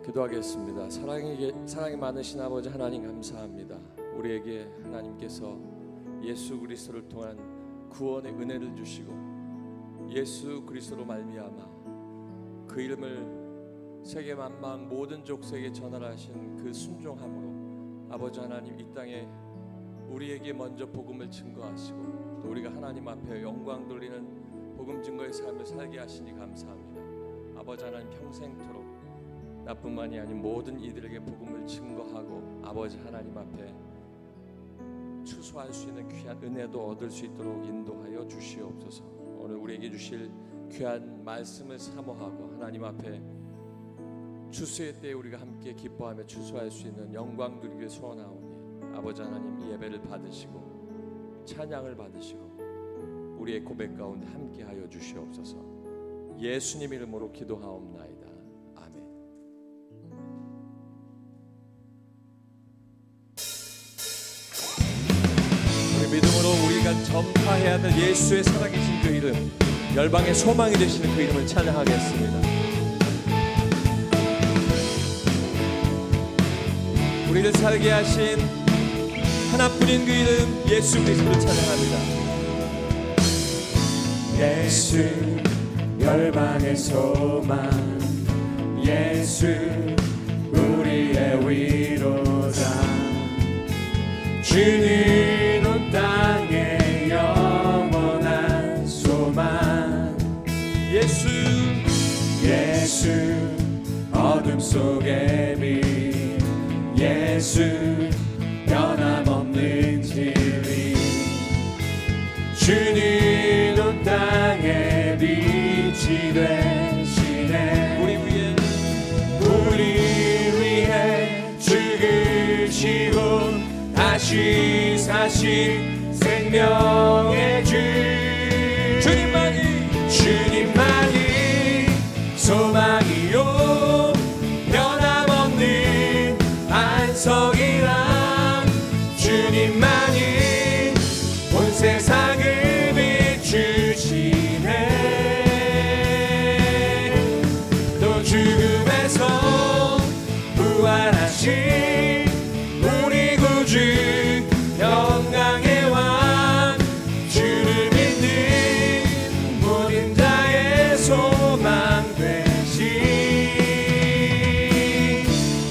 기도하겠습니다. 사랑이 많으신 아버지 하나님 감사합니다. 우리에게 하나님께서 예수 그리스도를 통한 구원의 은혜를 주시고 예수 그리스도로 말미암아 그 이름을 세계 만방 모든 족속에게 전하신 그 순종함으로 아버지 하나님 이 땅에 우리에게 먼저 복음을 증거하시고 또 우리가 하나님 앞에 영광 돌리는 복음 증거의 삶을 살게 하시니 감사합니다. 아버지 하나님 평생토록 나뿐만이 아닌 모든 이들에게 복음을 증거하고 아버지 하나님 앞에 추수할 수 있는 귀한 은혜도 얻을 수 있도록 인도하여 주시옵소서. 오늘 우리에게 주실 귀한 말씀을 사모하고 하나님 앞에 추수의 때에 우리가 함께 기뻐하며 추수할 수 있는 영광 누리길 소원하오니 아버지 하나님 예배를 받으시고 찬양을 받으시고 우리의 고백 가운데 함께하여 주시옵소서. 예수님 이름으로 기도하옵나이다. 아멘. 우리 믿음으로 우리가 전파해야 될 예수의 살아계신 그 이름, 열방의 소망이 되시는 그 이름을 찬양하겠습니다. 우리를 살게 하신 하나뿐인 그 이름 예수 그리스도를 찬양합니다. 예수 열방의 소망, 예수 우리의 위로자, 주님 온 땅의 영원한 소망. 예수 어둠 속의 빛, 예수 변함없는 진리, 주님 온 땅의 빛이 되시네. 우리 위해 죽으시고 다시 사신 생명의 주, 주님만이 소망이요 변함없는 안석이라, 주님만이 온 세상을 비추시네. 또 죽음에서 부활하신 우리 구주 영광의 왕, 주를 믿는 모든 자의 소망 되신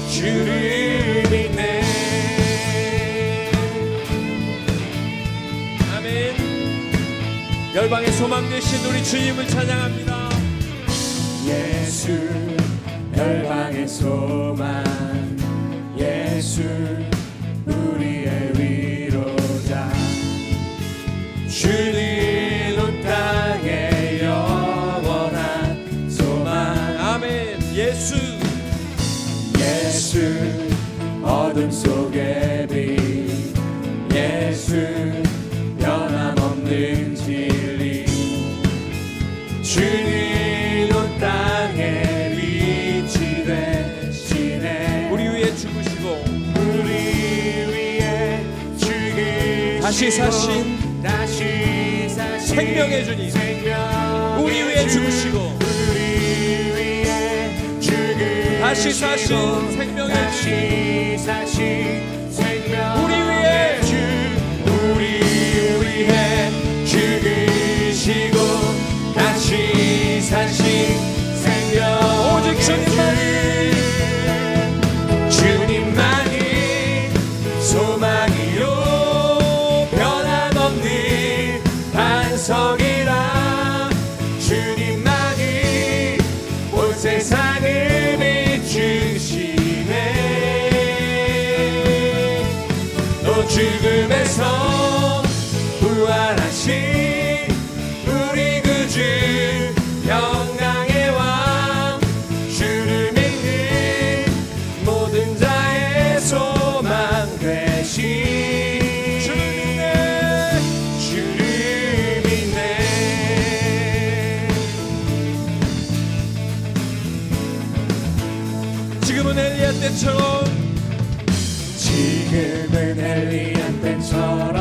주를 믿네. 아멘. 열방의 소망 되신 우리 주님을 찬양합니다. 예수 열방의 소망, 예수 우리의 위로자, 주님 온 땅의 영원한 소망. 아멘. 예수 어둠 속의 빛, 예수 변함없는 진리, 주님 온 땅의 빛이 되시네. 우리 위에 죽으시고 다시 사신 생명의 주님, 우리 위에 죽으시고 다시 사신 생명의 우리 위에 죽으시고 다시 사신 생명, 오직 주님만이 소망이요 변함없는 반석이라, 주님만이 온 세상을 비추시네. 또 죽음에서 부활하신 우리 구주 영광의 왕, 주를 믿는 모든 자의 소망 되신 주를 믿네. 지금은 엘리야 때처럼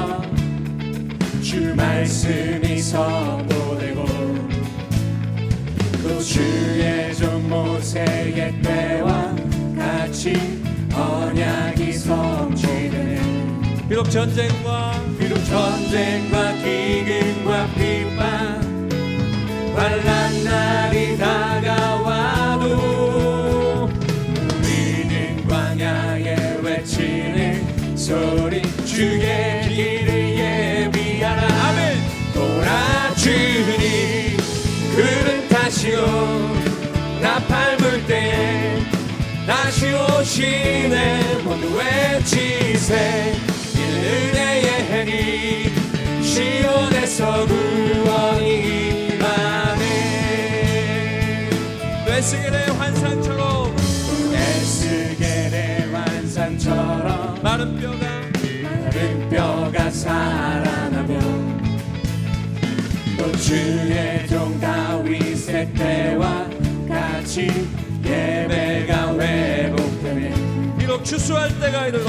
주 말씀이 선포되고 또 주의 종 모세의 때와 같이 언약이 성취되네. 비록 전쟁과 기근과 핍박 환난 날이 다가와도 우리는 광야에 외치는 소리 주의 길을 예비하라. 아멘. 돌아주니 그는 다시요 나 밟을 때 다시 오시네. 모두 외치세 이는 은혜의 해니 시온에서 구원이 임하네. 에스겔의 환상처럼 에스겔의 환상처럼 마른 뼈가 살아나며 또 주의 종 다윗의 때와 같이 예배가 회복되네. 비록 추수할 때가 이르러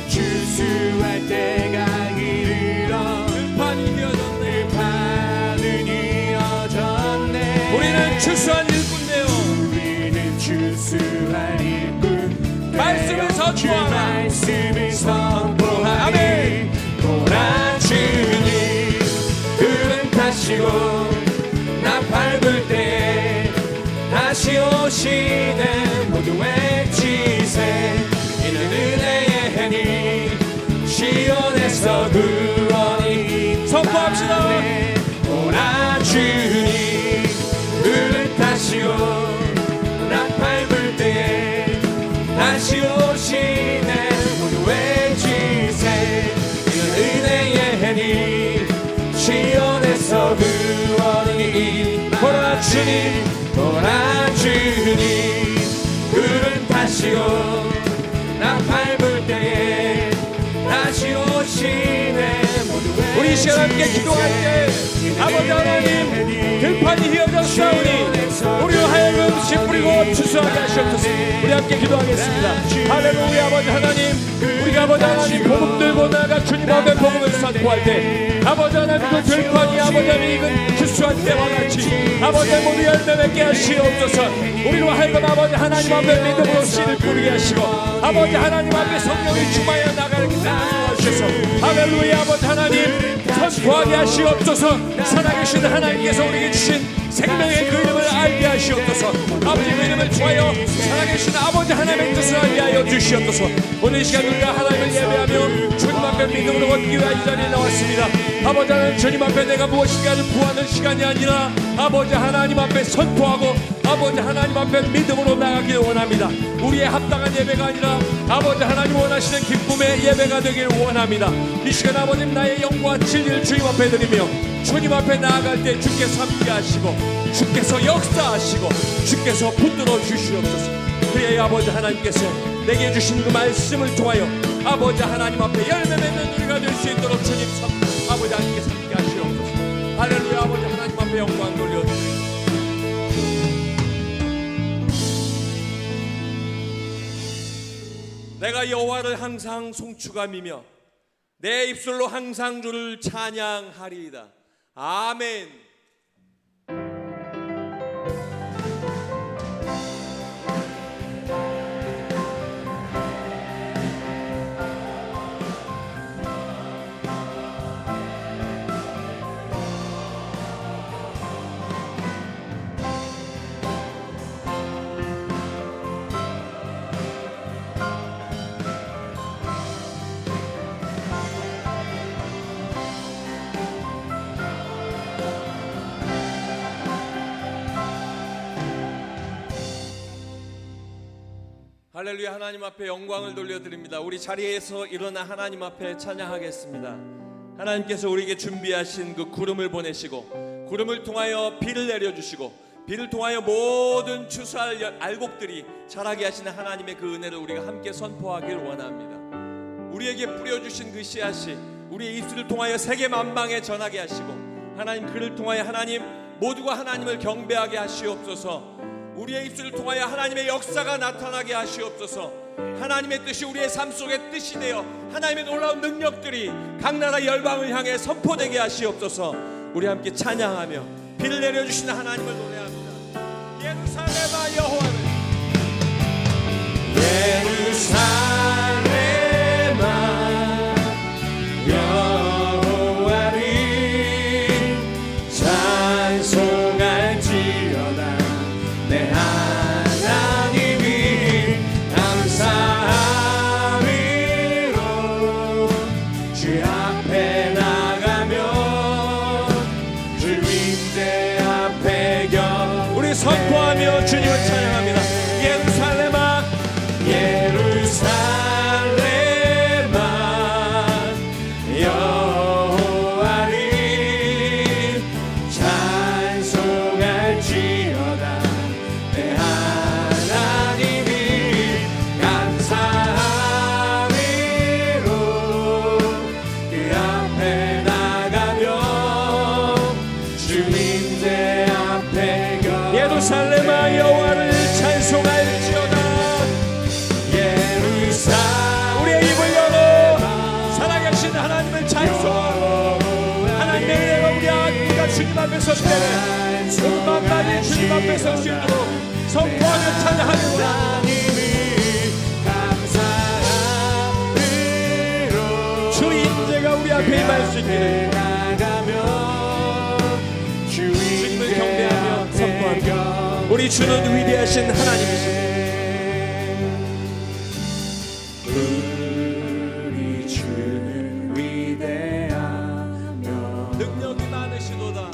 추수할 때가 이르러 들판이 이어졌네. 판은 이어졌네. 우리는 추수한 일꾼이에요. 우리는 추수할 일꾼 말씀을 선포하라. 말씀을 선포하라. 아멘. 돌아주니 그는 다시고 나 밟을 때 다시 오시네. 모두 외치세 이는 은혜의 해니 시온에서 구원이 선포합시다. 돌아주니 그는 다시고 나 밟을 때 다시 오시네. 모두 외치세 이는 은혜의 해니 시온에서 구원이 돌아주니 그는 다시고 나 밟을 때에 다시 오시네. 모두 우리 이 시간 함께 기도할 때 아버지 하나님 들판이 휘어졌사오니 우리로 하여금 씨 뿌리고 추수하게 하시옵소서. 우리 함께 기도하겠습니다. 할렐루야. 아버지 하나님, 우리가 아버지 하나님 복음 들고 나가 주님 앞에 복음을 선포할 때 아버지 하나님 그 들판이 아버지 하나님 익은 추수할 때와 같이 아버지 모두 열매 맺게 하시옵소서. 우리로 하여금 아버지 하나님 앞에 믿음으로 씨를 뿌리게 하시고 아버지 하나님 앞에 성령이 충만하여 나가게 하셔서 할렐루야. 아버지 하나님 선포하게 하시옵소서. 살아계신 하나님께서 우리에게 주신 생명의 그 이름을 알게 하시옵소서. 아버지 그 이름을 좋아하여 살아계신 아버지 하나님의 뜻을 알게 하여 주시옵소서. 오늘 이 시간 우리가 하나님을 예배하며 주님 앞에 믿음으로 걷기 위하여 이 자리에 나왔습니다. 아버지 하나님, 주님 앞에 내가 무엇인가를 구하는 시간이 아니라 아버지 하나님 앞에 선포하고 아버지 하나님 앞에 믿음으로 나가기를 원합니다. 우리의 합당한 예배가 아니라 아버지 하나님 원하시는 기쁨의 예배가 되기를 원합니다. 이 시간 아버님 나의 영과 진리를 주님 앞에 드리며 주님 앞에 나아갈 때 주께서 함께 하시고 주께서 역사하시고 주께서 붙들어 주시옵소서. 그래야 아버지 하나님께서 내게 주신 그 말씀을 통하여 아버지 하나님 앞에 열매 맺는 우리가 될 수 있도록 주님 아버지 하나님께서 함께 하시옵소서. 할렐루야. 아버지 하나님 앞에 영광 돌려드립니다. 내가 여호와를 항상 송축함이며 내 입술로 항상 주를 찬양하리이다. 아멘. 할렐루야. 하나님 앞에 영광을 돌려드립니다. 우리 자리에서 일어나 하나님 앞에 찬양하겠습니다. 하나님께서 우리에게 준비하신 그 구름을 보내시고 구름을 통하여 비를 내려주시고 비를 통하여 모든 추수할 알곡들이 자라게 하시는 하나님의 그 은혜를 우리가 함께 선포하길 원합니다. 우리에게 뿌려주신 그 씨앗이 우리의 입술을 통하여 세계 만방에 전하게 하시고 하나님 그를 통하여 하나님 모두가 하나님을 경배하게 하시옵소서. 우리의 입술을 통하여 하나님의 역사가 나타나게 하시옵소서. 하나님의 뜻이 우리의 삶 속에 뜻이 되어 하나님의 놀라운 능력들이 각 나라 열방을 향해 선포되게 하시옵소서. 우리 함께 찬양하며 비를 내려주시는 하나님을 노래합니다. 예루살렘아 여호와를 우리 선포하며 주님을 찬양합니다. 예루살렘아 예루살렘아 여호와를 찬송할지어다. 내 하나님이 감사함으로 그 앞에 나가며 주님의 앞에 예루살렘아 여호와를 찬송할지어다. 우리의 입을 열어 살아계신 하나님을 찬송하고 하나님의 은혜가 우리 우리가 주님 앞에 설 때 만만히 주님 앞에 설 수 있도록 선포하며 찬양하는 거야. 주 임재가 우리 앞에 임할 수 있기를 주님을 경배하며 선포합니다. 우리 주는 위대하신 하나님이십니다. 우리 주는 위대하며 능력이 많으시도다.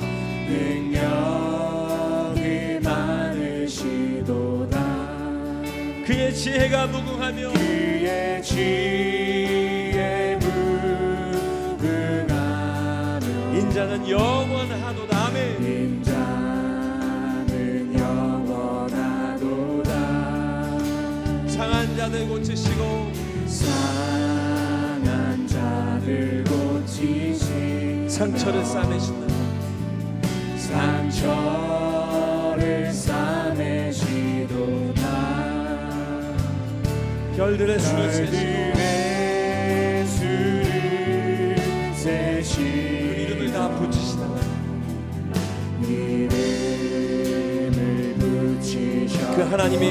능력이 많으시도다. 그의 지혜가 무궁하며 그의 지혜 무궁하며 인자는 영원하도다. 아멘. 인자는 영원하도다. 상한 자들 고치시고 상한 자들 고치시 상처를 싸매신다. 상처를 싸매시도다. 별들의 수를 세시고 그 이름을 다 붙이시다. 이름을 붙이셨다. 그 하나님이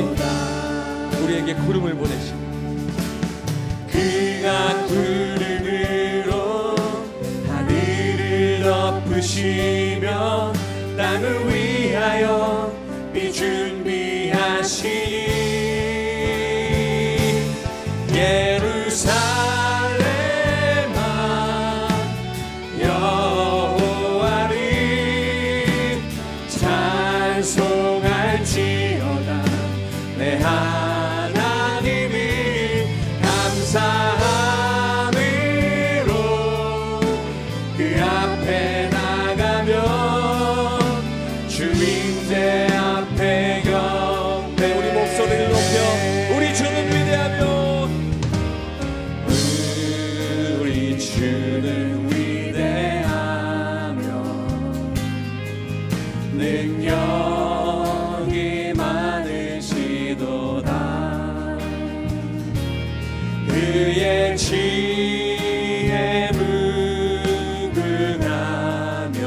우리에게 구름을 보내시고 그가 구름으로 하늘을 덮으시며 땅을 위하여 비 준비하시니 예루살렘아 여호와를 찬송할지어다. 내 하나님이 감사함으로 그 앞에 나가며 주님의 앞에 경배. 우리 목소리를 높여 우리 주는 위대하며 우리 주는 위대하며 능력이 많으시도다. 그의 지혜 무궁하며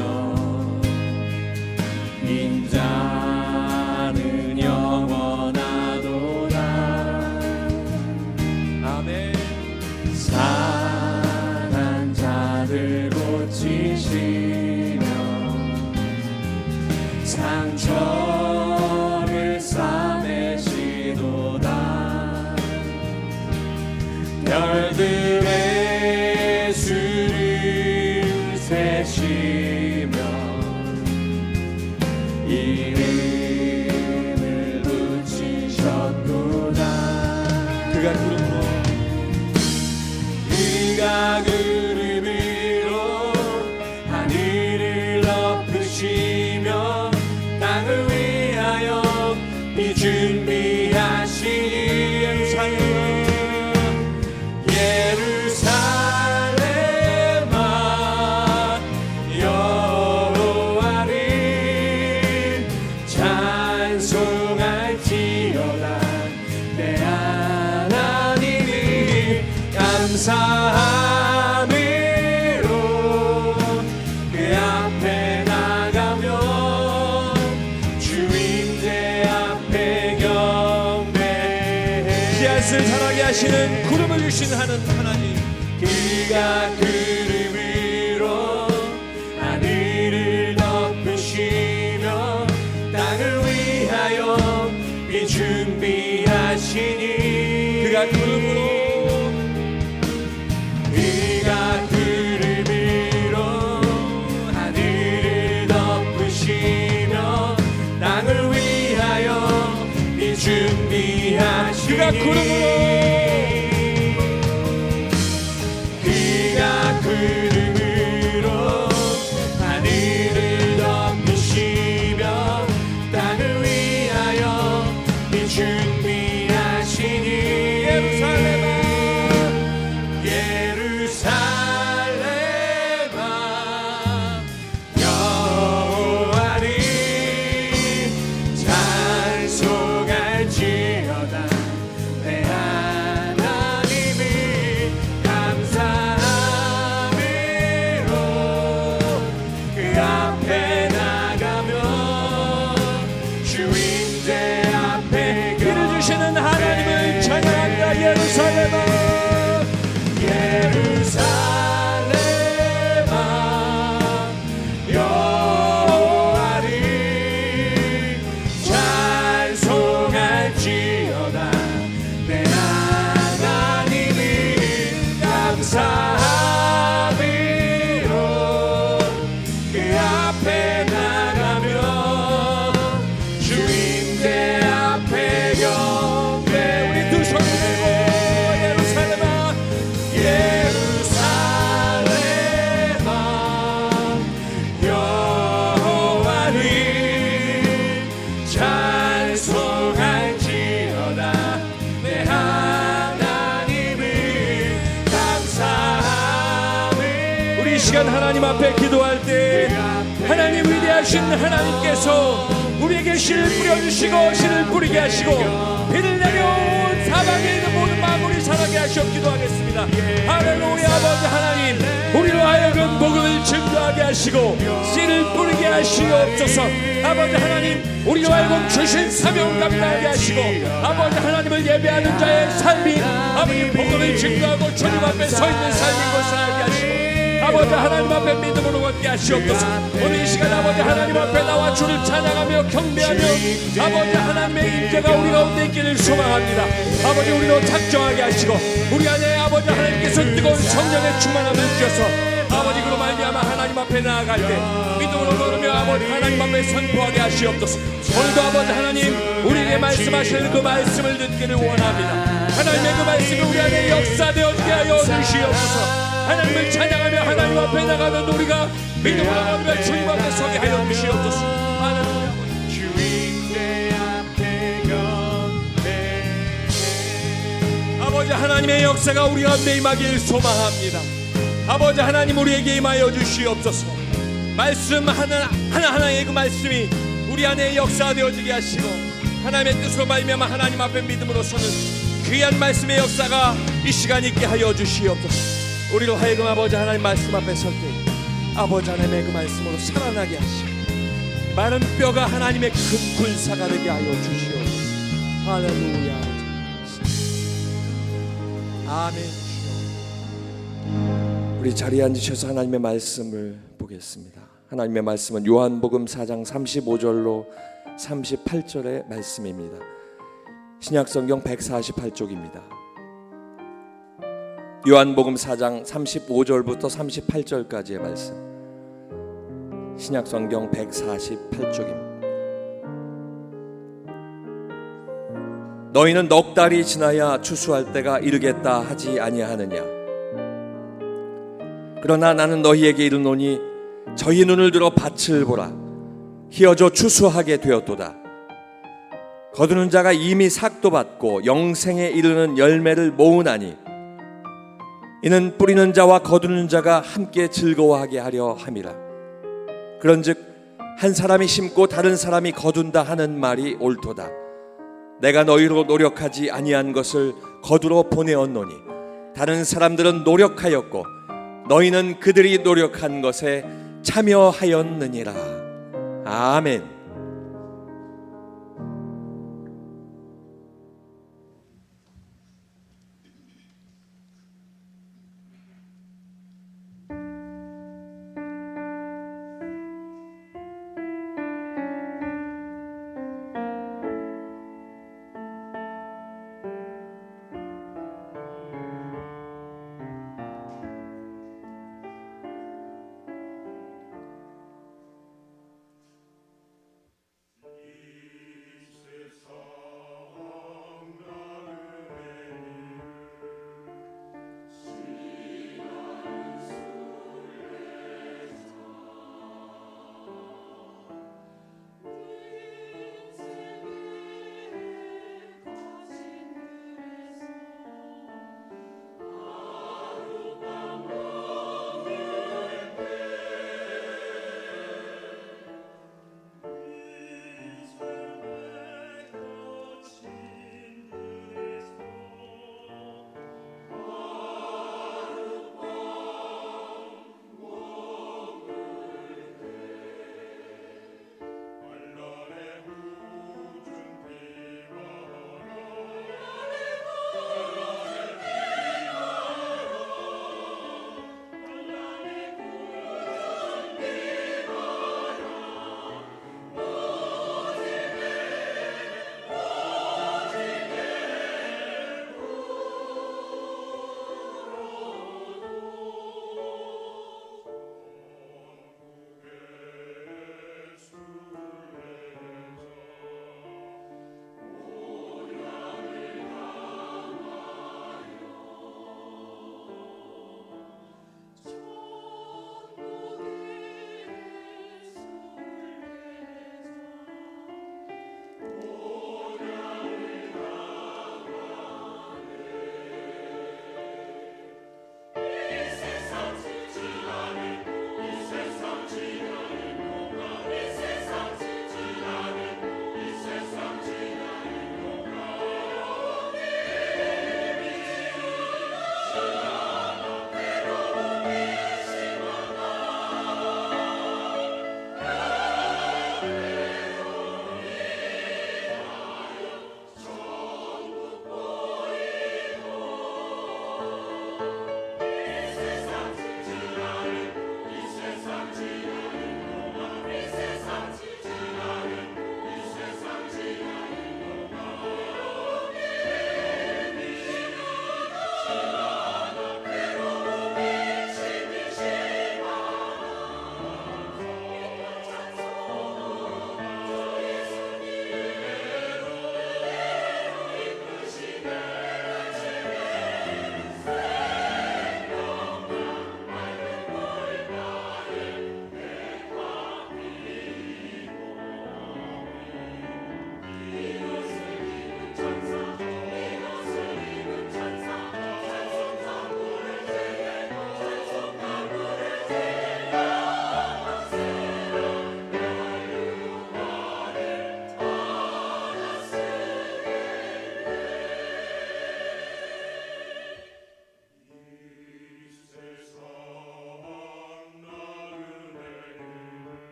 인자는 영원하도다. 아멘. 상한 자들 고치시며 상처를 싸매시도다. 별들의 수를 세시며 이름을 붙이셨도다. 그가 구름으로 하늘을 덮으시며 땅을 위하여 비 준비하시니 예루살렘아 여호와를 찬송할지어다. 내 하나님이 감사함으로 그 앞에 나가며 주님의 앞에 경배해. 씨앗을 자라게 하시는 구름을 주신 하나님. 그가 구름으로 하늘을 덮으시며 땅을 위하여 비 준비하시니 그가 구름으로 하늘을 덮으시며 땅을 위하여 준비하시니 그가 구름으로 하늘을 덮으시며 땅을 위하여 이 준비하시니 예루살렘아 여호와를 찬송할지어다 내 하나님을 감사함으로 그 앞에 나가며 주인대 앞에 길을 주시는 하나님을 찬양합니다. 예루살렘아 예루살렘아 여호와를 찬송할지어다 내 하나님을 감사함으로 그 앞에 나가며 주인대 앞에 경배 우리 두 손 들고 예루살렘아 예루살렘아 여호와를 찬송할지어다 내 하나님을 감사함을 우리 이 시간 하나님 앞에 기도할 때 하나님 위대하신 하나님께서 우리에게 씨를 뿌려주시고 씨를 뿌리게 하시고 비를 내려온 사방에 있는 모든 만물이 자라게 하시어 기도하겠습니다. 할렐루야. 아버지 하나님 우리로 하여금 복음을 증거하게 하시고 씨를 뿌리게 하시옵소서. 아버지 하나님 우리로 하여금 주신 사명 감당하게 하시고 아버지 하나님을 예배하는 자의 삶이 아버지 복음을 증거하고 주님 앞에 서 있는 삶인 것을 알게 하시고 아버지 하나님 앞에 믿음으로 걷게 하시옵소서. 오늘 이 시간 아버지 하나님 앞에 나와 주를 찬양하며 경배하며 아버지 하나님의 임재가 우리 가운데 있기를 소망합니다. 아버지 우리로 작정하게 하시고 우리 안에 아버지 하나님께서 뜨거운 성령의 충만함을 주셔서 아버지 그로 말미암아 하나님 앞에 나아갈 때 믿음으로 걸으며 아버지 하나님 앞에 선포하게 하시옵소서. 오늘도 아버지 하나님 우리에게 말씀하시는 그 말씀을 듣기를 원합니다. 하나님의 그 말씀이 우리 안에 역사되어지게 하여 주시옵소서. 하나님을 찬양하며 하나님 앞에 나가는 우리가 믿음으로 걸으며 주님 앞에 서게 하여 주시옵소서. 할렐루야. 주인의 앞에 경배 아버지 하나님의 역사가 우리 가운데 임하길 소망합니다. 아버지 하나님 우리에게 임하여 주시옵소서. 말씀 하나하나의 그 말씀이 우리 안에 역사되어지게 하시고 하나님의 뜻으로 말미암아 하나님 앞에 믿음으로 서는 귀한 말씀의 역사가 이 시간 있게 하여 주시옵소서. 우리로 하여금 아버지 하나님 말씀 앞에 설 때 아버지 하나님의 그 말씀으로 살아나게 하시고 마른 뼈가 하나님의 큰 군사가 되게 하여 주시옵소서. 할렐루야. 아멘. 우리 자리에 앉으셔서 하나님의 말씀을 보겠습니다. 하나님의 말씀은 요한복음 4장 35절로 38절의 말씀입니다. 신약성경 148쪽입니다. 요한복음 4장 35절부터 38절까지의 말씀. 신약성경 148쪽입니다. 너희는 넉 달이 지나야 추수할 때가 이르겠다 하지 아니하느냐. 그러나 나는 너희에게 이르노니 저희 눈을 들어 밭을 보라. 희어져 추수하게 되었도다. 거두는 자가 이미 삭도 받고 영생에 이르는 열매를 모으나니 이는 뿌리는 자와 거두는 자가 함께 즐거워하게 하려 함이라. 그런즉 한 사람이 심고 다른 사람이 거둔다 하는 말이 옳도다. 내가 너희로 노력하지 아니한 것을 거두러 보내었노니 다른 사람들은 노력하였고 너희는 그들이 노력한 것에 참여하였느니라. 아멘.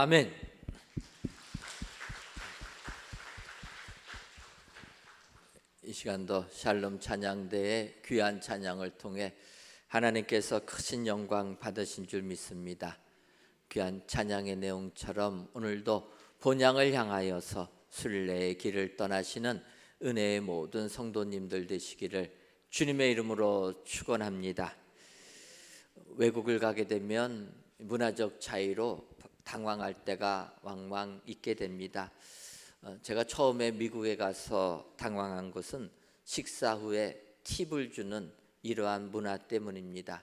아멘. 이 시간도 샬롬 찬양대의 귀한 찬양을 통해 하나님께서 크신 영광 받으신 줄 믿습니다. 귀한 찬양의 내용처럼 오늘도 본향을 향하여서 순례의 길을 떠나시는 은혜의 모든 성도님들 되시기를 주님의 이름으로 축원합니다. 외국을 가게 되면 문화적 차이로 당황할 때가 왕왕 있게 됩니다. 제가 처음에 미국에 가서 당황한 것은 식사 후에 팁을 주는 이러한 문화 때문입니다.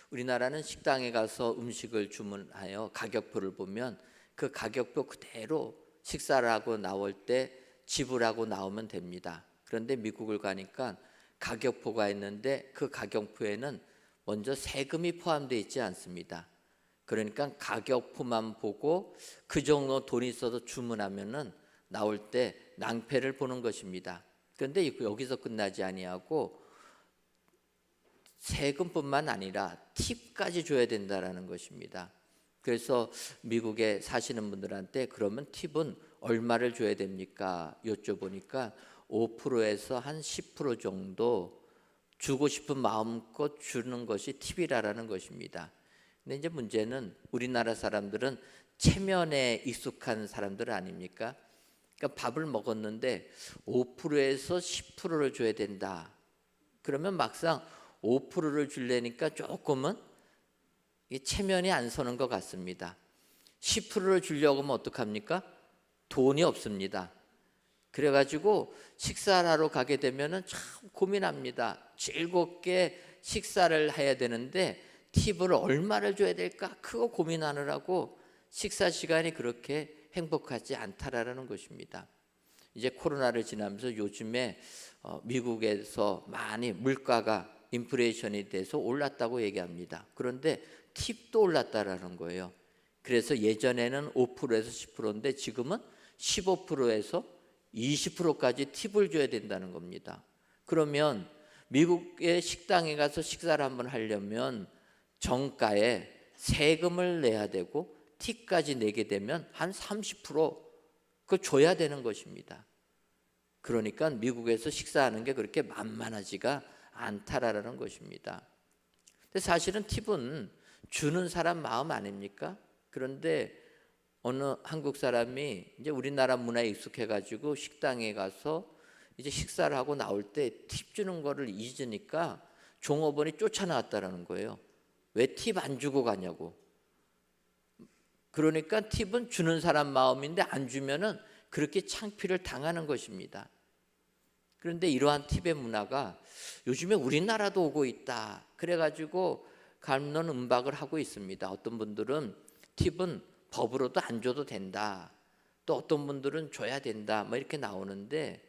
우리나라는 식당에 가서 음식을 주문하여 가격표를 보면 그 가격표 그대로 식사를 하고 나올 때 지불하고 나오면 됩니다. 그런데 미국을 가니까 가격표가 있는데 그 가격표에는 먼저 세금이 포함되어 있지 않습니다. 그러니까 가격표만 보고 그 정도 돈이 있어도 주문하면은 나올 때 낭패를 보는 것입니다. 그런데 여기서 끝나지 아니하고 세금뿐만 아니라 팁까지 줘야 된다라는 것입니다. 그래서 미국에 사시는 분들한테 그러면 팁은 얼마를 줘야 됩니까? 여쭤보니까 5%에서 한 10% 정도 주고 싶은 마음껏 주는 것이 팁이라는 것입니다. 근데 이제 문제는 우리나라 사람들은 체면에 익숙한 사람들 아닙니까? 그러니까 밥을 먹었는데 5%에서 10%를 줘야 된다. 그러면 막상 5%를 주려니까 조금은 체면이 안 서는 것 같습니다. 10%를 주려고 하면 어떡합니까? 돈이 없습니다. 그래가지고 식사를 하러 가게 되면은 참 고민합니다. 즐겁게 식사를 해야 되는데 팁을 얼마를 줘야 될까? 그거 고민하느라고 식사 시간이 그렇게 행복하지 않다라는 것입니다. 이제 코로나를 지나면서 요즘에 미국에서 많이 물가가 인플레이션이 돼서 올랐다고 얘기합니다. 그런데 팁도 올랐다라는 거예요. 그래서 예전에는 5%에서 10%인데 지금은 15%에서 20%까지 팁을 줘야 된다는 겁니다. 그러면 미국의 식당에 가서 식사를 한번 하려면 정가에 세금을 내야 되고 팁까지 내게 되면 한 30% 그거 줘야 되는 것입니다. 그러니까 미국에서 식사하는 게 그렇게 만만하지가 않다라는 것입니다. 근데 사실은 팁은 주는 사람 마음 아닙니까? 그런데 어느 한국 사람이 이제 우리나라 문화에 익숙해가지고 식당에 가서 이제 식사를 하고 나올 때 팁 주는 거를 잊으니까 종업원이 쫓아나왔다라는 거예요. 왜 팁 안 주고 가냐고. 그러니까 팁은 주는 사람 마음인데 안 주면은 그렇게 창피를 당하는 것입니다. 그런데 이러한 팁의 문화가 요즘에 우리나라도 오고 있다. 그래가지고 갑론음박을 하고 있습니다. 어떤 분들은 팁은 법으로도 안 줘도 된다. 또 어떤 분들은 줘야 된다. 뭐 이렇게 나오는데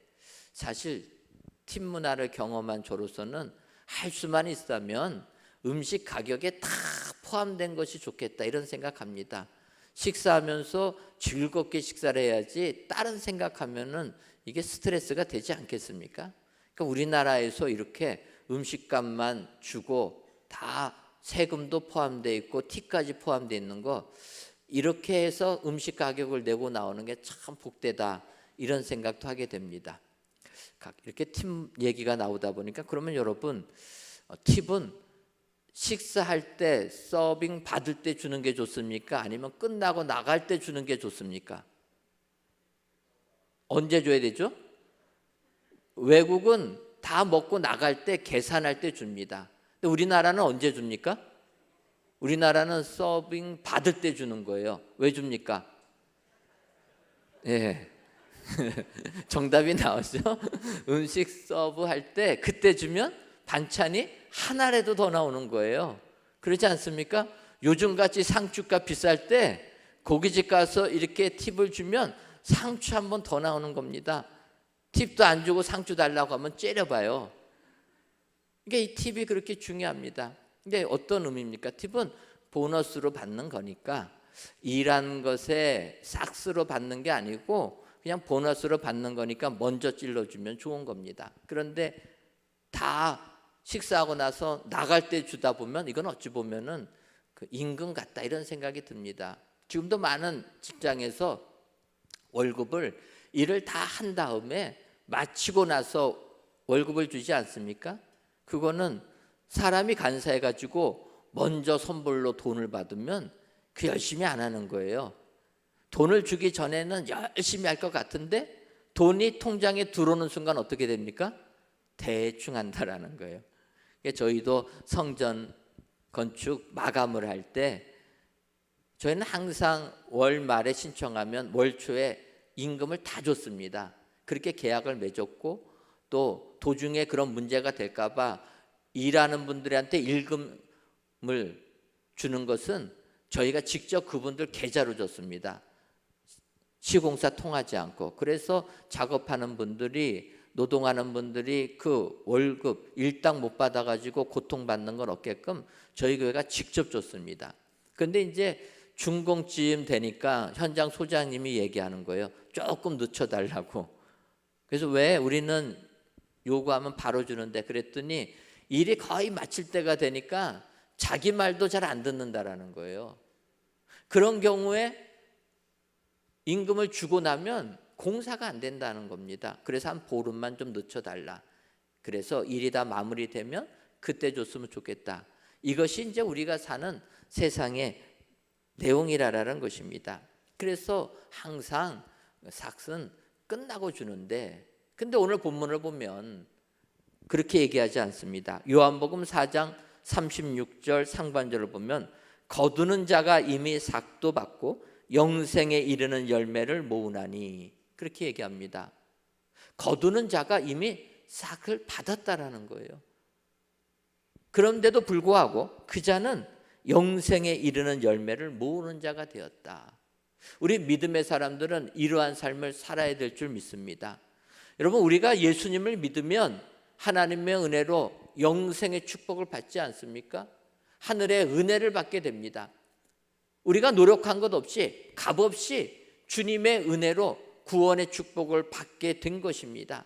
사실 팁 문화를 경험한 저로서는 할 수만 있다면 음식 가격에 다 포함된 것이 좋겠다 이런 생각합니다. 식사하면서 즐겁게 식사를 해야지 다른 생각하면은 이게 스트레스가 되지 않겠습니까? 그러니까 우리나라에서 이렇게 음식값만 주고 다 세금도 포함되어 있고 팁까지 포함되어 있는 거 이렇게 해서 음식 가격을 내고 나오는 게 참 복되다 이런 생각도 하게 됩니다. 이렇게 팁 얘기가 나오다 보니까 그러면 여러분 팁은 식사할 때 서빙 받을 때 주는 게 좋습니까? 아니면 끝나고 나갈 때 주는 게 좋습니까? 언제 줘야 되죠? 외국은 다 먹고 나갈 때 계산할 때 줍니다. 근데 우리나라는 언제 줍니까? 우리나라는 서빙 받을 때 주는 거예요. 왜 줍니까? 예. 정답이 나왔죠? 음식 서브할 때 그때 주면 반찬이 하나라도 더 나오는 거예요. 그렇지 않습니까? 요즘같이 상추가 비쌀 때 고깃집 가서 이렇게 팁을 주면 상추 한 번 더 나오는 겁니다. 팁도 안 주고 상추 달라고 하면 째려봐요. 그러니까 이 팁이 그렇게 중요합니다. 이게 어떤 의미입니까? 팁은 보너스로 받는 거니까 일한 것에 싹스로 받는 게 아니고 그냥 보너스로 받는 거니까 먼저 찔러주면 좋은 겁니다. 그런데 다 식사하고 나서 나갈 때 주다 보면 이건 어찌 보면은 그 임금 같다 이런 생각이 듭니다. 지금도 많은 직장에서 월급을 일을 다 한 다음에 마치고 나서 월급을 주지 않습니까? 그거는 사람이 간사해가지고 먼저 선불로 돈을 받으면 그 열심히 안 하는 거예요. 돈을 주기 전에는 열심히 할 것 같은데 돈이 통장에 들어오는 순간 어떻게 됩니까? 대충 한다라는 거예요. 저희도 성전 건축 마감을 할 때 저희는 항상 월 말에 신청하면 월 초에 임금을 다 줬습니다. 그렇게 계약을 맺었고 또 도중에 그런 문제가 될까 봐 일하는 분들한테 임금을 주는 것은 저희가 직접 그분들 계좌로 줬습니다. 시공사 통하지 않고. 그래서 작업하는 분들이, 노동하는 분들이 그 월급 일당 못 받아가지고 고통받는 건 없게끔 저희 교회가 직접 줬습니다. 그런데 이제 준공쯤 되니까 현장 소장님이 얘기하는 거예요. 조금 늦춰달라고. 그래서 왜 우리는 요구하면 바로 주는데, 그랬더니 일이 거의 마칠 때가 되니까 자기 말도 잘 안 듣는다라는 거예요. 그런 경우에 임금을 주고 나면 공사가 안 된다는 겁니다. 그래서 한 보름만 좀 늦춰달라. 그래서 일이 다 마무리되면 그때 줬으면 좋겠다. 이것이 이제 우리가 사는 세상의 내용이라는 것입니다. 그래서 항상 삭은 끝나고 주는데, 근데 오늘 본문을 보면 그렇게 얘기하지 않습니다. 요한복음 4장 36절 상반절을 보면 거두는 자가 이미 삭도 받고 영생에 이르는 열매를 모으나니, 그렇게 얘기합니다. 거두는 자가 이미 삭을 받았다라는 거예요. 그런데도 불구하고 그 자는 영생에 이르는 열매를 모으는 자가 되었다. 우리 믿음의 사람들은 이러한 삶을 살아야 될 줄 믿습니다. 여러분, 우리가 예수님을 믿으면 하나님의 은혜로 영생의 축복을 받지 않습니까? 하늘의 은혜를 받게 됩니다. 우리가 노력한 것 없이 값없이 주님의 은혜로 구원의 축복을 받게 된 것입니다.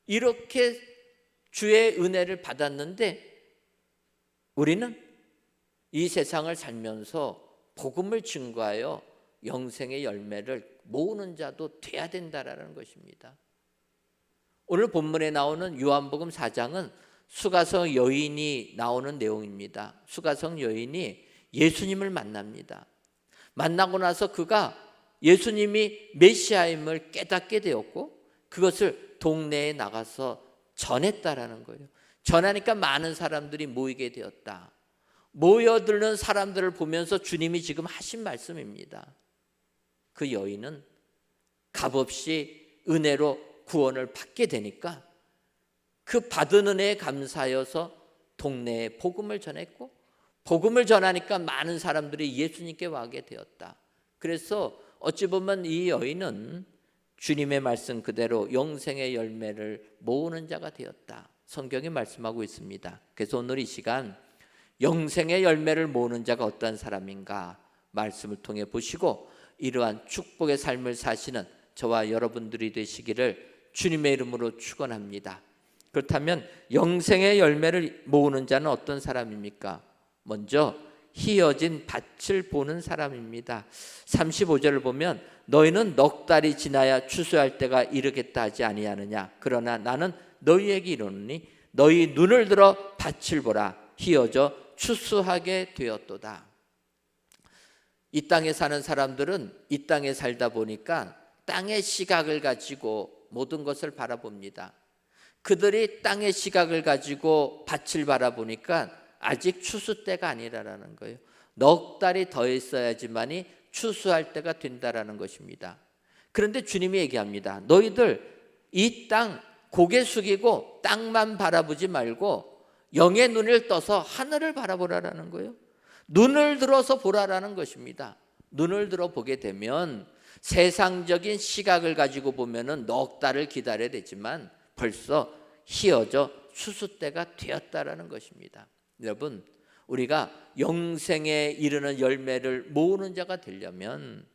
이렇게 주의 은혜를 받았는데 우리는 이 세상을 살면서 복음을 증거하여 영생의 열매를 모으는 자도 돼야 된다라는 것입니다. 오늘 본문에 나오는 요한복음 4장은 수가성 여인이 나오는 내용입니다. 수가성 여인이 예수님을 만납니다. 만나고 나서 그가 예수님이 메시아임을 깨닫게 되었고 그것을 동네에 나가서 전했다라는 거예요. 전하니까 많은 사람들이 모이게 되었다. 모여드는 사람들을 보면서 주님이 지금 하신 말씀입니다. 그 여인은 값없이 은혜로 구원을 받게 되니까 그 받은 은혜에 감사하여서 동네에 복음을 전했고 복음을 전하니까 많은 사람들이 예수님께 와게 되었다. 그래서 어찌 보면 이 여인은 주님의 말씀 그대로 영생의 열매를 모으는 자가 되었다. 성경이 말씀하고 있습니다. 그래서 오늘 이 시간 영생의 열매를 모으는 자가 어떤 사람인가 말씀을 통해 보시고 이러한 축복의 삶을 사시는 저와 여러분들이 되시기를 주님의 이름으로 축원합니다. 그렇다면 영생의 열매를 모으는 자는 어떤 사람입니까? 먼저 희어진 밭을 보는 사람입니다. 35절을 보면 너희는 넉 달이 지나야 추수할 때가 이르겠다 하지 아니하느냐. 그러나 나는 너희에게 이르노니 너희 눈을 들어 밭을 보라. 희어져 추수하게 되었도다. 이 땅에 사는 사람들은 이 땅에 살다 보니까 땅의 시각을 가지고 모든 것을 바라봅니다. 그들이 땅의 시각을 가지고 밭을 바라보니까 아직 추수 때가 아니라는 거예요. 넉 달이 더 있어야지만이 추수할 때가 된다라는 것입니다. 그런데 주님이 얘기합니다. 너희들 이 땅 고개 숙이고 땅만 바라보지 말고 영의 눈을 떠서 하늘을 바라보라라는 거예요. 눈을 들어서 보라라는 것입니다. 눈을 들어 보게 되면 세상적인 시각을 가지고 보면은 넉 달을 기다려야 되지만 벌써 희어져 추수 때가 되었다라는 것입니다. 여러분, 우리가 영생에 이르는 열매를 모으는 자가 되려면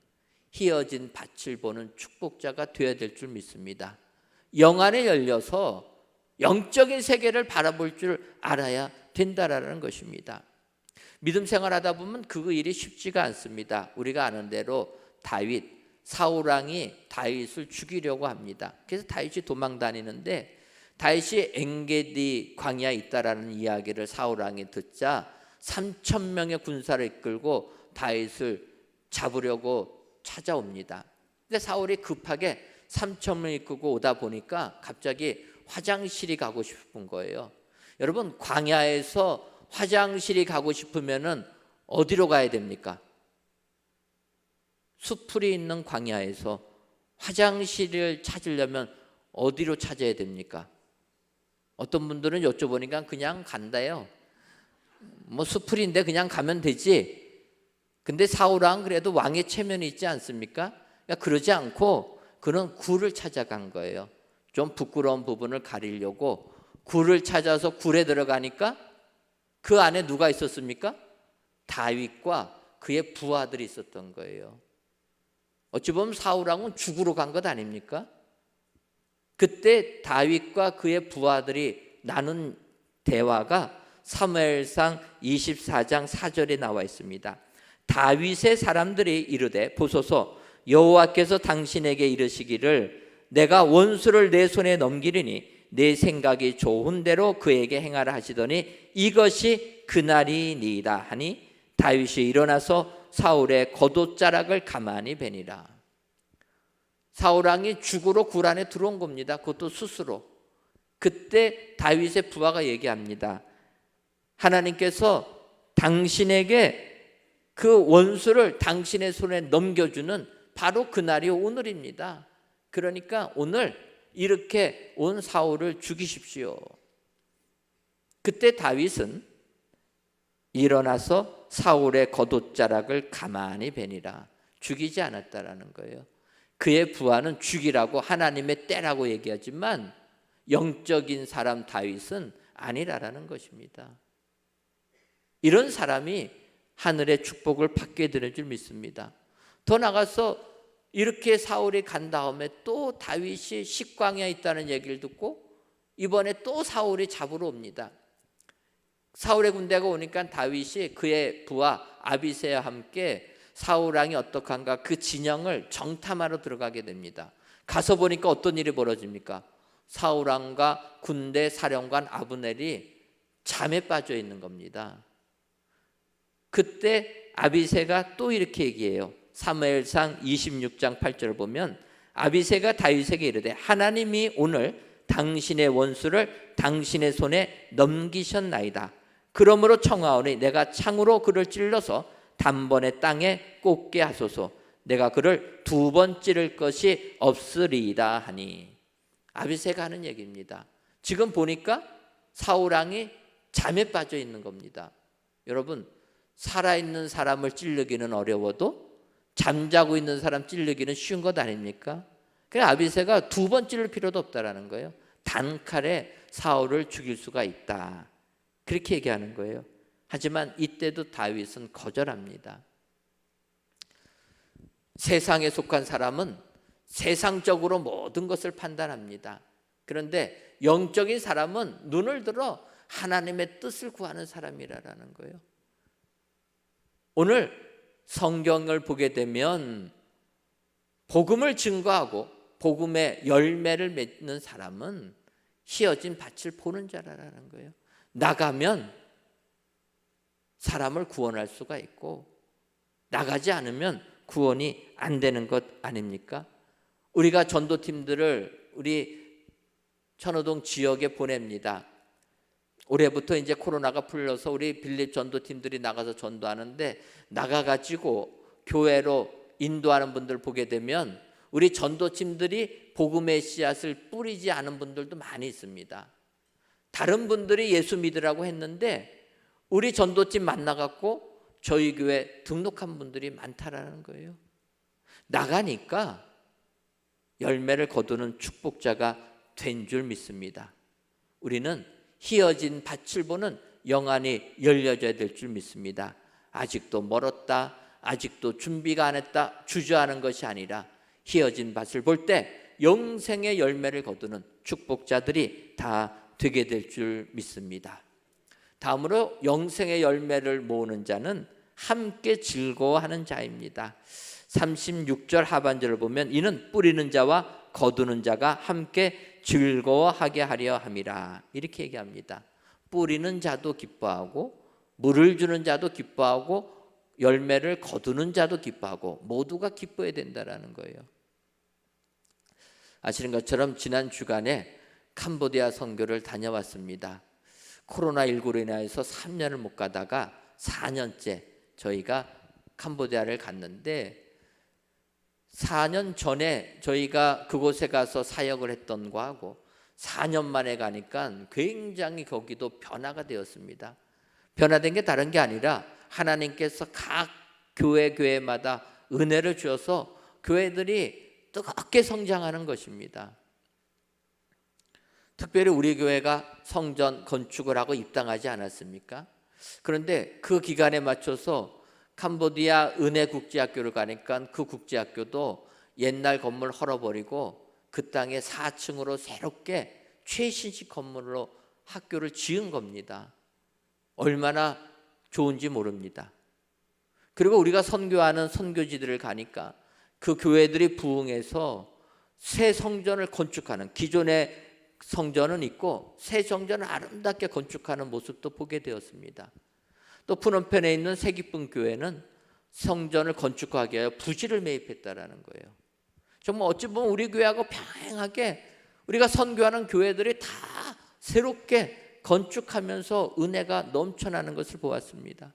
희어진 밭을 보는 축복자가 되어야 될 줄 믿습니다. 영 안에 열려서 영적인 세계를 바라볼 줄 알아야 된다라는 것입니다. 믿음 생활하다 보면 그 일이 쉽지가 않습니다. 우리가 아는 대로 다윗, 사울 왕이 다윗을 죽이려고 합니다. 그래서 다윗이 도망 다니는데 다윗이 엥게디 광야에 있다라는 이야기를 사울 왕이 듣자 3,000명의 군사를 이끌고 다윗을 잡으려고 찾아옵니다. 근데 사울이 급하게 3,000명 이끌고 오다 보니까 갑자기 화장실이 가고 싶은 거예요. 여러분, 광야에서 화장실이 가고 싶으면은 어디로 가야 됩니까? 수풀이 있는 광야에서 화장실을 찾으려면 어디로 찾아야 됩니까? 어떤 분들은 여쭤보니까 그냥 간다요. 뭐 수풀인데 그냥 가면 되지. 근데 사울 왕 그래도 왕의 체면이 있지 않습니까? 그러니까 그러지 않고 그런 굴을 찾아간 거예요. 좀 부끄러운 부분을 가리려고 굴을 찾아서 굴에 들어가니까 그 안에 누가 있었습니까? 다윗과 그의 부하들이 있었던 거예요. 어찌 보면 사울 왕은 죽으러 간 것 아닙니까? 그때 다윗과 그의 부하들이 나눈 대화가 사무엘상 24장 4절에 나와 있습니다. 다윗의 사람들이 이르되 보소서, 여호와께서 당신에게 이르시기를 내가 원수를 내 손에 넘기리니 내 생각이 좋은 대로 그에게 행하라 하시더니 이것이 그날이니이다 하니 다윗이 일어나서 사울의 겉옷자락을 가만히 베니라. 사울 왕이 죽으러 굴 안에 들어온 겁니다. 그것도 스스로. 그때 다윗의 부하가 얘기합니다. 하나님께서 당신에게 그 원수를 당신의 손에 넘겨주는 바로 그날이 오늘입니다. 그러니까 오늘 이렇게 온 사울을 죽이십시오. 그때 다윗은 일어나서 사울의 겉옷자락을 가만히 베니라. 죽이지 않았다라는 거예요. 그의 부하는 죽이라고 하나님의 때라고 얘기하지만 영적인 사람 다윗은 아니라라는 것입니다. 이런 사람이 하늘의 축복을 받게 되는 줄 믿습니다. 더 나가서 이렇게 사울이 간 다음에 또 다윗이 식광야에 있다는 얘기를 듣고 이번에 또 사울이 잡으러 옵니다. 사울의 군대가 오니까 다윗이 그의 부하 아비새와 함께 사울 왕이 어떡한가 그 진영을 정탐하러 들어가게 됩니다. 가서 보니까 어떤 일이 벌어집니까? 사울 왕과 군대 사령관 아브넬이 잠에 빠져 있는 겁니다. 그때 아비새가 또 이렇게 얘기해요. 사무엘상 26장 8절을 보면 아비새가 다윗에게 이르되 하나님이 오늘 당신의 원수를 당신의 손에 넘기셨나이다. 그러므로 청하오니 내가 창으로 그를 찔러서 단번에 땅에 꽂게 하소서. 내가 그를 2번 찌를 것이 없으리이다 하니. 아비새가 하는 얘기입니다. 지금 보니까 사울 왕이 잠에 빠져 있는 겁니다. 여러분, 살아있는 사람을 찌르기는 어려워도 잠자고 있는 사람 찌르기는 쉬운 것 아닙니까? 그래서 아비새가 2번 찌를 필요도 없다라는 거예요. 단칼에 사울을 죽일 수가 있다. 그렇게 얘기하는 거예요. 하지만 이때도 다윗은 거절합니다. 세상에 속한 사람은 세상적으로 모든 것을 판단합니다. 그런데 영적인 사람은 눈을 들어 하나님의 뜻을 구하는 사람이라는 거예요. 오늘 성경을 보게 되면 복음을 증거하고 복음의 열매를 맺는 사람은 휘어진 밭을 보는 자라는 거예요. 나가면 사람을 구원할 수가 있고 나가지 않으면 구원이 안 되는 것 아닙니까? 우리가 전도팀들을 우리 천호동 지역에 보냅니다. 올해부터 이제 코로나가 풀려서 우리 빌립 전도팀들이 나가서 전도하는데 나가가지고 교회로 인도하는 분들 보게 되면 우리 전도팀들이 복음의 씨앗을 뿌리지 않은 분들도 많이 있습니다. 다른 분들이 예수 믿으라고 했는데 우리 전도팀 만나갖고 저희 교회 등록한 분들이 많다라는 거예요. 나가니까 열매를 거두는 축복자가 된 줄 믿습니다. 우리는 휘어진 밭을 보는 영안이 열려져야 될 줄 믿습니다. 아직도 멀었다, 아직도 준비가 안 했다 주저하는 것이 아니라 휘어진 밭을 볼 때 영생의 열매를 거두는 축복자들이 다 되게 될 줄 믿습니다. 다음으로 영생의 열매를 모으는 자는 함께 즐거워하는 자입니다. 36절 하반절을 보면 이는 뿌리는 자와 거두는 자가 함께 즐거워하게 하려 함이라 이렇게 얘기합니다. 뿌리는 자도 기뻐하고 물을 주는 자도 기뻐하고 열매를 거두는 자도 기뻐하고 모두가 기뻐해야 된다는 거예요. 아시는 것처럼 지난 주간에 캄보디아 선교를 다녀왔습니다. 코로나19로 인해서 3년을 못 가다가 4년째 저희가 캄보디아를 갔는데 4년 전에 저희가 그곳에 가서 사역을 했던 거하고 4년 만에 가니까 굉장히 거기도 변화가 되었습니다. 변화된 게 다른 게 아니라 하나님께서 각 교회마다 은혜를 주어서 교회들이 뜨겁게 성장하는 것입니다. 특별히 우리 교회가 성전 건축을 하고 입당하지 않았습니까? 그런데 그 기간에 맞춰서 캄보디아 은혜국제학교를 가니까 그 국제학교도 옛날 건물 헐어버리고 그 땅에 4층으로 새롭게 최신식 건물로 학교를 지은 겁니다. 얼마나 좋은지 모릅니다. 그리고 우리가 선교하는 선교지들을 가니까 그 교회들이 부흥해서 새 성전을 건축하는, 기존의 성전은 있고 새 성전을 아름답게 건축하는 모습도 보게 되었습니다. 또 푸놈펜에 있는 새기쁨 교회는 성전을 건축하기 위하여 부지를 매입했다라는 거예요. 정말 어찌 보면 우리 교회하고 평행하게 우리가 선교하는 교회들이 다 새롭게 건축하면서 은혜가 넘쳐나는 것을 보았습니다.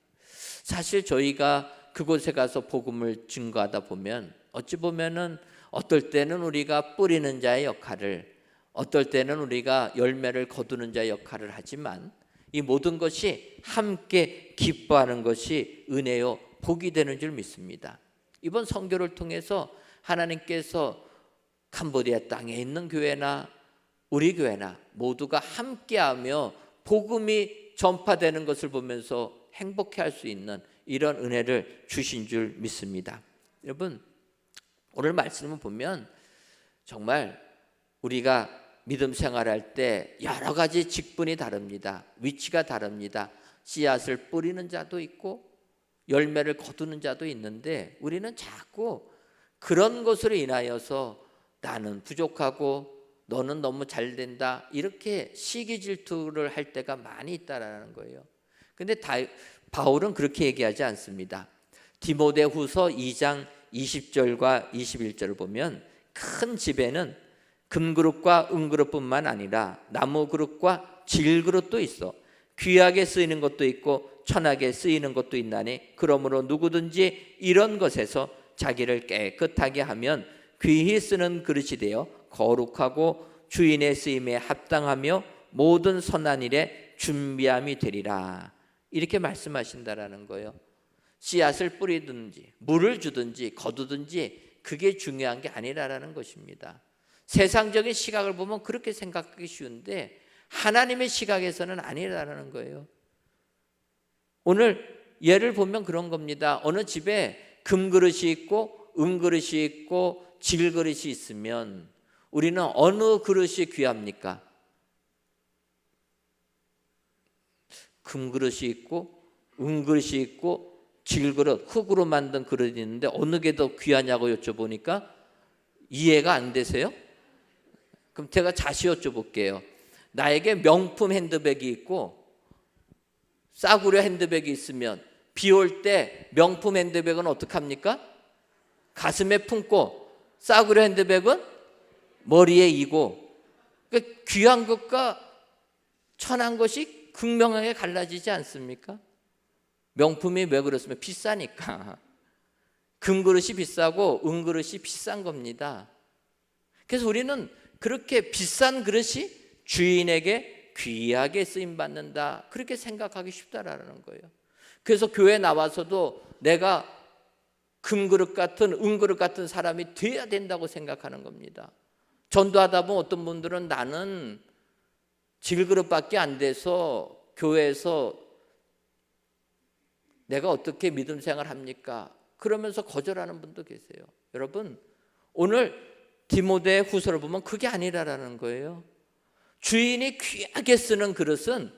사실 저희가 그곳에 가서 복음을 증거하다 보면 어찌 보면은 어떨 때는 우리가 뿌리는 자의 역할을, 어떨 때는 우리가 열매를 거두는 자의 역할을 하지만 이 모든 것이 함께 기뻐하는 것이 은혜요 복이 되는 줄 믿습니다. 이번 선교를 통해서 하나님께서 캄보디아 땅에 있는 교회나 우리 교회나 모두가 함께하며 복음이 전파되는 것을 보면서 행복해할 수 있는 이런 은혜를 주신 줄 믿습니다. 여러분, 오늘 말씀을 보면 정말 우리가 믿음 생활할 때 여러 가지 직분이 다릅니다. 위치가 다릅니다. 씨앗을 뿌리는 자도 있고 열매를 거두는 자도 있는데 우리는 자꾸 그런 것으로 인하여서 나는 부족하고 너는 너무 잘 된다 이렇게 시기 질투를 할 때가 많이 있다라는 거예요. 근데 바울은 그렇게 얘기하지 않습니다. 디모데후서 2장 20절과 21절을 보면 큰 집에는 금그릇과 은그릇뿐만 아니라 나무그릇과 질그릇도 있어 귀하게 쓰이는 것도 있고 천하게 쓰이는 것도 있나니 그러므로 누구든지 이런 것에서 자기를 깨끗하게 하면 귀히 쓰는 그릇이 되어 거룩하고 주인의 쓰임에 합당하며 모든 선한 일에 준비함이 되리라 이렇게 말씀하신다라는 거예요. 씨앗을 뿌리든지 물을 주든지 거두든지 그게 중요한 게 아니라는 것입니다. 세상적인 시각을 보면 그렇게 생각하기 쉬운데 하나님의 시각에서는 아니라는 거예요. 오늘 예를 보면 그런 겁니다. 어느 집에 금그릇이 있고 은그릇이 있고 질그릇이 있으면 우리는 어느 그릇이 귀합니까? 금그릇이 있고 은그릇이 있고 질그릇, 흙으로 만든 그릇이 있는데 어느 게 더 귀하냐고 여쭤보니까 이해가 안 되세요? 그럼 제가 다시 여쭤볼게요. 나에게 명품 핸드백이 있고 싸구려 핸드백이 있으면 비 올 때 명품 핸드백은 어떡합니까? 가슴에 품고 싸구려 핸드백은 머리에 이고 그러니까 귀한 것과 천한 것이 극명하게 갈라지지 않습니까? 명품이 왜 그렇습니까? 비싸니까. 금그릇이 비싸고 은그릇이 비싼 겁니다. 그래서 우리는 그렇게 비싼 그릇이 주인에게 귀하게 쓰임받는다 그렇게 생각하기 쉽다라는 거예요. 그래서 교회 나와서도 내가 금그릇 같은 은그릇 같은 사람이 돼야 된다고 생각하는 겁니다. 전도하다 보면 어떤 분들은 나는 질그릇밖에 안 돼서 교회에서 내가 어떻게 믿음 생활 합니까? 그러면서 거절하는 분도 계세요. 여러분, 오늘 디모데 후서를 보면 그게 아니라는 거예요. 주인이 귀하게 쓰는 그릇은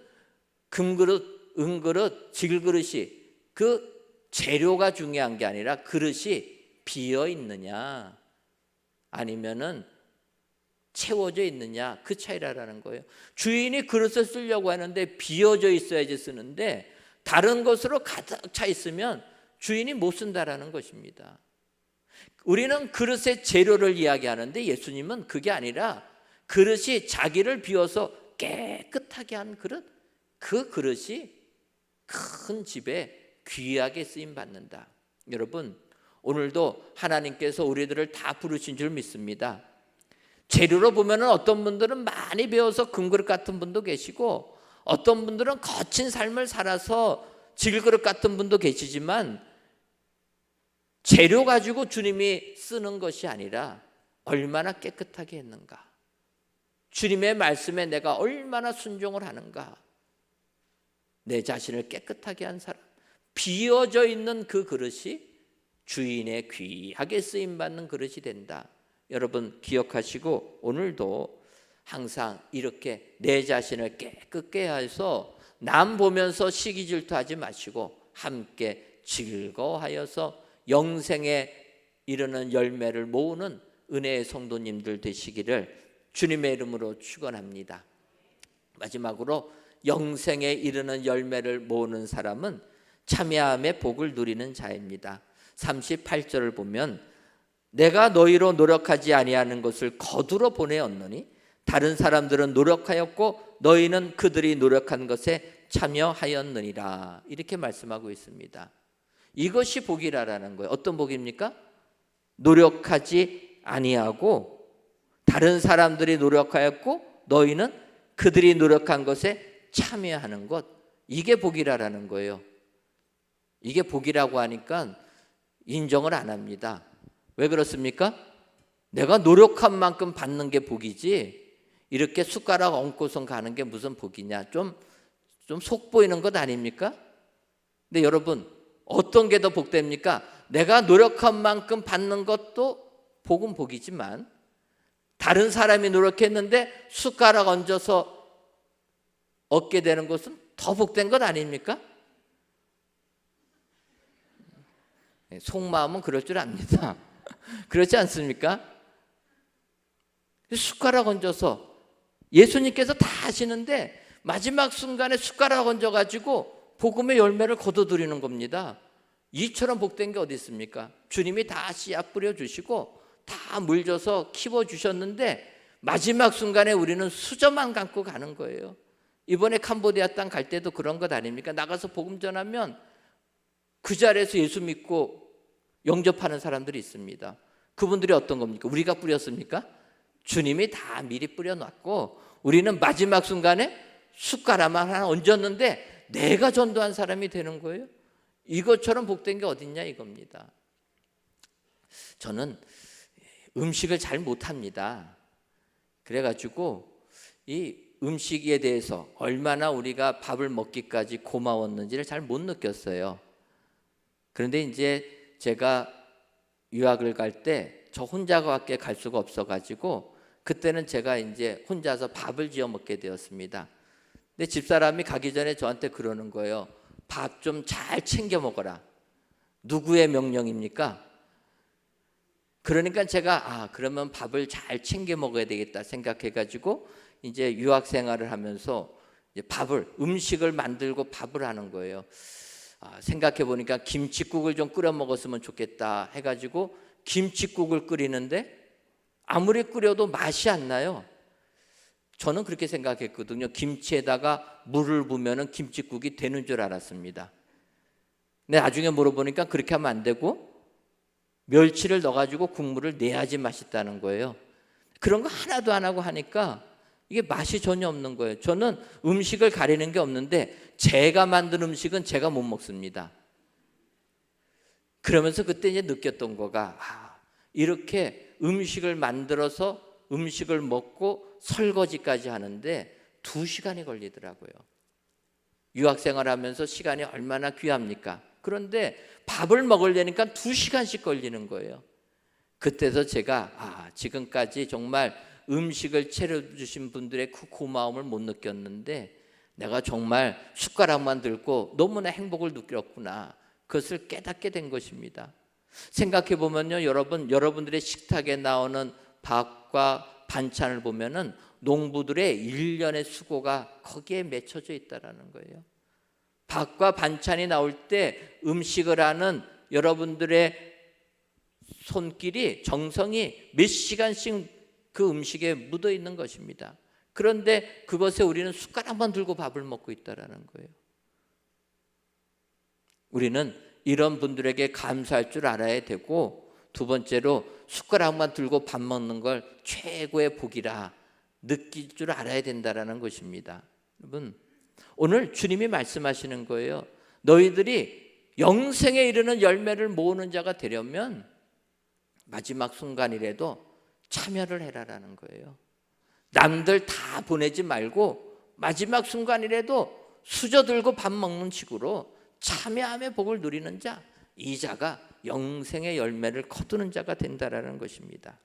금그릇, 은그릇, 질그릇이 그 재료가 중요한 게 아니라 그릇이 비어 있느냐 아니면은 채워져 있느냐, 그 차이라는 거예요. 주인이 그릇을 쓰려고 하는데 비어져 있어야지 쓰는데 다른 것으로 가득 차 있으면 주인이 못 쓴다라는 것입니다. 우리는 그릇의 재료를 이야기하는데 예수님은 그게 아니라 그릇이 자기를 비워서 깨끗하게 한 그릇, 그 그릇이 큰 집에 귀하게 쓰임 받는다. 여러분, 오늘도 하나님께서 우리들을 다 부르신 줄 믿습니다. 재료로 보면 어떤 분들은 많이 배워서 금그릇 같은 분도 계시고 어떤 분들은 거친 삶을 살아서 질그릇 같은 분도 계시지만 재료 가지고 주님이 쓰는 것이 아니라 얼마나 깨끗하게 했는가, 주님의 말씀에 내가 얼마나 순종을 하는가, 내 자신을 깨끗하게 한 사람, 비어져 있는 그 그릇이 주인의 귀하게 쓰임받는 그릇이 된다. 여러분 기억하시고 오늘도 항상 이렇게 내 자신을 깨끗게 해서 남 보면서 시기 질투하지 마시고 함께 즐거워하여서 영생에 이르는 열매를 모으는 은혜의 성도님들 되시기를 주님의 이름으로 축원합니다. 마지막으로 영생에 이르는 열매를 모으는 사람은 참여함의 복을 누리는 자입니다. 38절을 보면 내가 너희로 노력하지 아니하는 것을 거두러 보내었노니 다른 사람들은 노력하였고 너희는 그들이 노력한 것에 참여하였느니라, 이렇게 말씀하고 있습니다. 이것이 복이라는 거예요. 어떤 복입니까? 노력하지 아니하고 다른 사람들이 노력하였고 너희는 그들이 노력한 것에 참여하는 것, 이게 복이라는 거예요. 이게 복이라고 하니까 인정을 안 합니다. 왜 그렇습니까? 내가 노력한 만큼 받는 게 복이지 이렇게 숟가락 얹고선 가는 게 무슨 복이냐, 좀 속 보이는 것 아닙니까? 근데 여러분, 어떤 게 더 복됩니까? 내가 노력한 만큼 받는 것도 복은 복이지만 다른 사람이 노력했는데 숟가락 얹어서 얻게 되는 것은 더 복된 것 아닙니까? 속마음은 그럴 줄 압니다. 그렇지 않습니까? 숟가락 얹어서 예수님께서 다 하시는데 마지막 순간에 숟가락 얹어가지고 복음의 열매를 거둬들이는 겁니다. 이처럼 복된 게 어디 있습니까? 주님이 다 씨앗 뿌려주시고 다 물 줘서 키워주셨는데 마지막 순간에 우리는 수저만 감고 가는 거예요. 이번에 캄보디아 땅 갈 때도 그런 것 아닙니까? 나가서 복음 전하면 그 자리에서 예수 믿고 영접하는 사람들이 있습니다. 그분들이 어떤 겁니까? 우리가 뿌렸습니까? 주님이 다 미리 뿌려놨고 우리는 마지막 순간에 숟가락만 하나 얹었는데 내가 전도한 사람이 되는 거예요. 이것처럼 복된 게 어딨냐 이겁니다. 저는 음식을 잘 못합니다. 그래가지고 이 음식에 대해서 얼마나 우리가 밥을 먹기까지 고마웠는지를 잘 못 느꼈어요. 그런데 이제 제가 유학을 갈 때 저 혼자밖에 갈 수가 없어가지고 그때는 제가 이제 혼자서 밥을 지어 먹게 되었습니다. 근데 집사람이 가기 전에 저한테 그러는 거예요. 밥 좀 잘 챙겨 먹어라. 누구의 명령입니까? 그러니까 제가 그러면 밥을 잘 챙겨 먹어야 되겠다 생각해가지고 이제 유학 생활을 하면서 이제 음식을 만들고 밥을 하는 거예요. 생각해 보니까 김치국을 좀 끓여 먹었으면 좋겠다 해가지고 김치국을 끓이는데 아무리 끓여도 맛이 안 나요. 저는 그렇게 생각했거든요. 김치에다가 물을 부으면 김치국이 되는 줄 알았습니다. 근데 나중에 물어보니까 그렇게 하면 안 되고 멸치를 넣어가지고 국물을 내야지 맛있다는 거예요. 그런 거 하나도 안 하고 하니까 이게 맛이 전혀 없는 거예요. 저는 음식을 가리는 게 없는데 제가 만든 음식은 제가 못 먹습니다. 그러면서 그때 이제 느꼈던 거가 이렇게 음식을 만들어서 음식을 먹고 설거지까지 하는데 2시간이 걸리더라고요. 유학생활하면서 시간이 얼마나 귀합니까? 그런데 밥을 먹으려니까 2시간씩 걸리는 거예요. 그때서 제가 지금까지 정말 음식을 차려주신 분들의 그 고마움을 못 느꼈는데 내가 정말 숟가락만 들고 너무나 행복을 느꼈구나. 그것을 깨닫게 된 것입니다. 생각해 보면요, 여러분들의 식탁에 나오는 밥과 반찬을 보면은 농부들의 일년의 수고가 거기에 맺혀져 있다라는 거예요. 밥과 반찬이 나올 때 음식을 하는 여러분들의 손길이, 정성이 몇 시간씩 그 음식에 묻어 있는 것입니다. 그런데 그것에 우리는 숟가락만 들고 밥을 먹고 있다라는 거예요. 우리는 이런 분들에게 감사할 줄 알아야 되고, 두 번째로 숟가락만 들고 밥 먹는 걸 최고의 복이라 느낄 줄 알아야 된다라는 것입니다. 여러분, 오늘 주님이 말씀하시는 거예요. 너희들이 영생에 이르는 열매를 모으는 자가 되려면 마지막 순간이라도 참여를 해라라는 거예요. 남들 다 보내지 말고 마지막 순간이라도 수저 들고 밥 먹는 식으로 참여함의 복을 누리는 자, 이 자가 영생의 열매를 거두는 자가 된다라는 것입니다.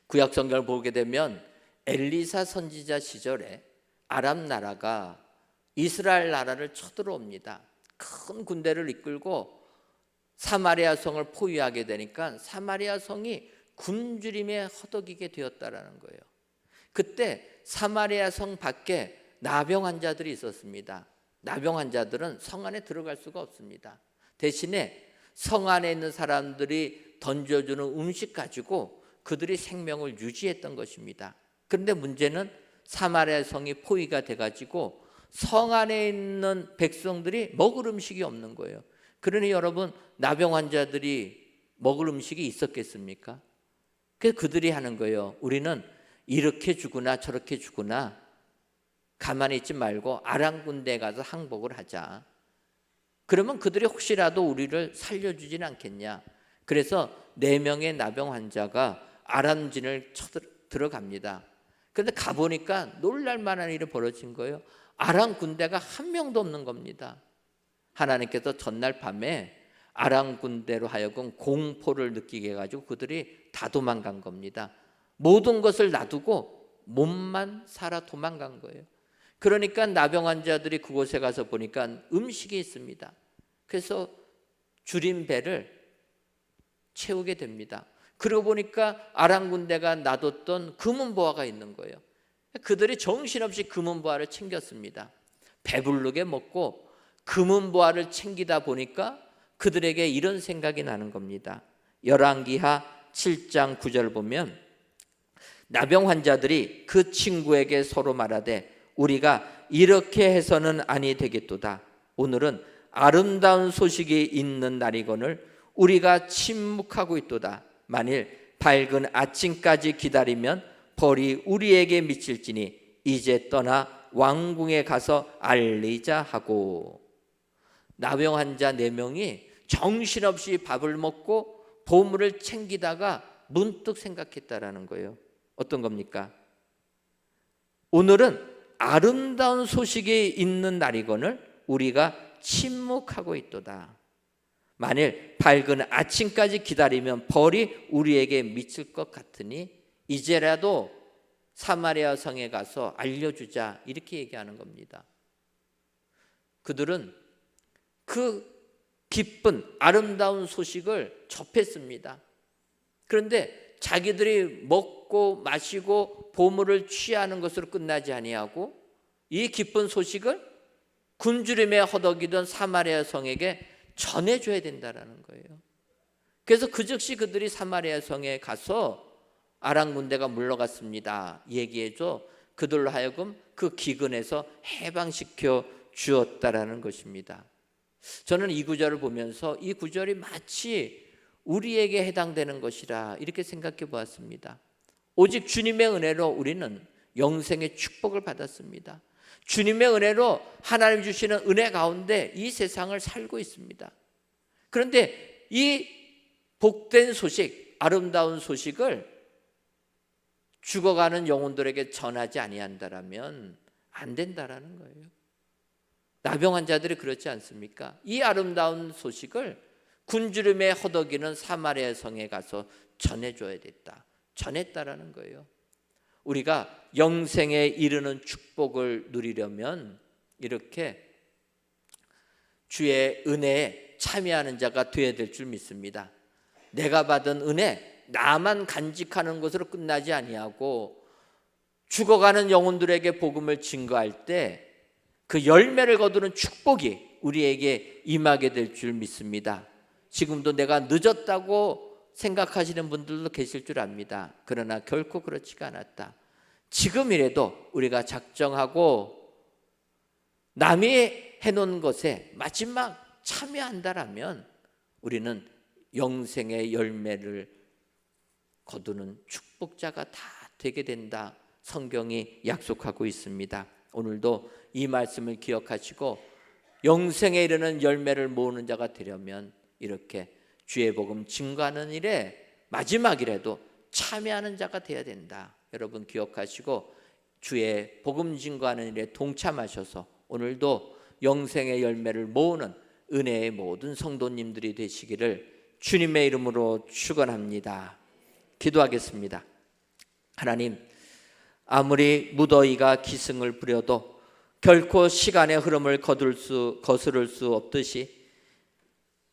구약 성경을 보게 되면 엘리사 선지자 시절에 아람 나라가 이스라엘 나라를 쳐들어옵니다. 큰 군대를 이끌고 사마리아 성을 포위하게 되니까 사마리아 성이 굶주림에 허덕이게 되었다라는 거예요. 그때 사마리아 성 밖에 나병 환자들이 있었습니다. 나병 환자들은 성 안에 들어갈 수가 없습니다. 대신에 성 안에 있는 사람들이 던져주는 음식 가지고 그들이 생명을 유지했던 것입니다. 그런데 문제는 사마리아 성이 포위가 돼가지고 성 안에 있는 백성들이 먹을 음식이 없는 거예요. 그러니 여러분, 나병 환자들이 먹을 음식이 있었겠습니까? 그래서 그들이 하는 거예요. 우리는 이렇게 죽으나 저렇게 죽으나 가만히 있지 말고 아람 군대에 가서 항복을 하자. 그러면 그들이 혹시라도 우리를 살려주진 않겠냐. 그래서 4명의 나병 환자가 아람진을 들어갑니다. 그런데 가보니까 놀랄 만한 일이 벌어진 거예요. 아람 군대가 한 명도 없는 겁니다. 하나님께서 전날 밤에 아람 군대로 하여금 공포를 느끼게 해가지고 그들이 다 도망간 겁니다. 모든 것을 놔두고 몸만 살아 도망간 거예요. 그러니까 나병 환자들이 그곳에 가서 보니까 음식이 있습니다. 그래서 줄인 배를 채우게 됩니다. 그러고 보니까 아람 군대가 놔뒀던 금은보화가 있는 거예요. 그들이 정신없이 금은보화를 챙겼습니다. 배부르게 먹고 금은보화를 챙기다 보니까 그들에게 이런 생각이 나는 겁니다. 열왕기하 7장 9절 보면 나병 환자들이 그 친구에게 서로 말하되 우리가 이렇게 해서는 아니 되겠도다. 오늘은 아름다운 소식이 있는 날이거늘 우리가 침묵하고 있도다. 만일 밝은 아침까지 기다리면 벌이 우리에게 미칠지니 이제 떠나 왕궁에 가서 알리자 하고. 나병 환자 4명이 정신없이 밥을 먹고 보물을 챙기다가 문득 생각했다라는 거예요. 어떤 겁니까? 오늘은 아름다운 소식이 있는 날이거늘 우리가 침묵하고 있도다. 만일 밝은 아침까지 기다리면 벌이 우리에게 미칠 것 같으니 이제라도 사마리아 성에 가서 알려주자, 이렇게 얘기하는 겁니다. 그들은 그 기쁜 아름다운 소식을 접했습니다. 그런데 자기들이 먹고 마시고 보물을 취하는 것으로 끝나지 아니하고 이 기쁜 소식을 굶주림에 허덕이던 사마리아 성에게 전해줘야 된다라는 거예요. 그래서 그 즉시 그들이 사마리아 성에 가서 아람 군대가 물러갔습니다 얘기해줘 그들로 하여금 그 기근에서 해방시켜 주었다라는 것입니다. 저는 이 구절을 보면서 이 구절이 마치 우리에게 해당되는 것이라 이렇게 생각해 보았습니다. 오직 주님의 은혜로 우리는 영생의 축복을 받았습니다. 주님의 은혜로 하나님 주시는 은혜 가운데 이 세상을 살고 있습니다. 그런데 이 복된 소식, 아름다운 소식을 죽어가는 영혼들에게 전하지 아니한다라면 안 된다라는 거예요. 나병 환자들이 그렇지 않습니까? 이 아름다운 소식을 굶주림에 허덕이는 사마리아 성에 가서 전해줘야 됐다. 전했다라는 거예요. 우리가 영생에 이르는 축복을 누리려면 이렇게 주의 은혜에 참여하는 자가 되어야 될 줄 믿습니다. 내가 받은 은혜 나만 간직하는 것으로 끝나지 아니하고 죽어가는 영혼들에게 복음을 증거할 때 그 열매를 거두는 축복이 우리에게 임하게 될 줄 믿습니다. 지금도 내가 늦었다고 생각하시는 분들도 계실 줄 압니다. 그러나 결코 그렇지가 않았다. 지금이라도 우리가 작정하고 남이 해놓은 것에 마지막 참여한다라면 우리는 영생의 열매를 거두는 축복자가 다 되게 된다. 성경이 약속하고 있습니다. 오늘도 이 말씀을 기억하시고 영생에 이르는 열매를 모으는 자가 되려면 이렇게 주의 복음 증거하는 일에 마지막이라도 참여하는 자가 되어야 된다. 여러분 기억하시고 주의 복음 증거하는 일에 동참하셔서 오늘도 영생의 열매를 모으는 은혜의 모든 성도님들이 되시기를 주님의 이름으로 축원합니다. 기도하겠습니다. 하나님, 아무리 무더위가 기승을 부려도 결코 시간의 흐름을 거스를 수 없듯이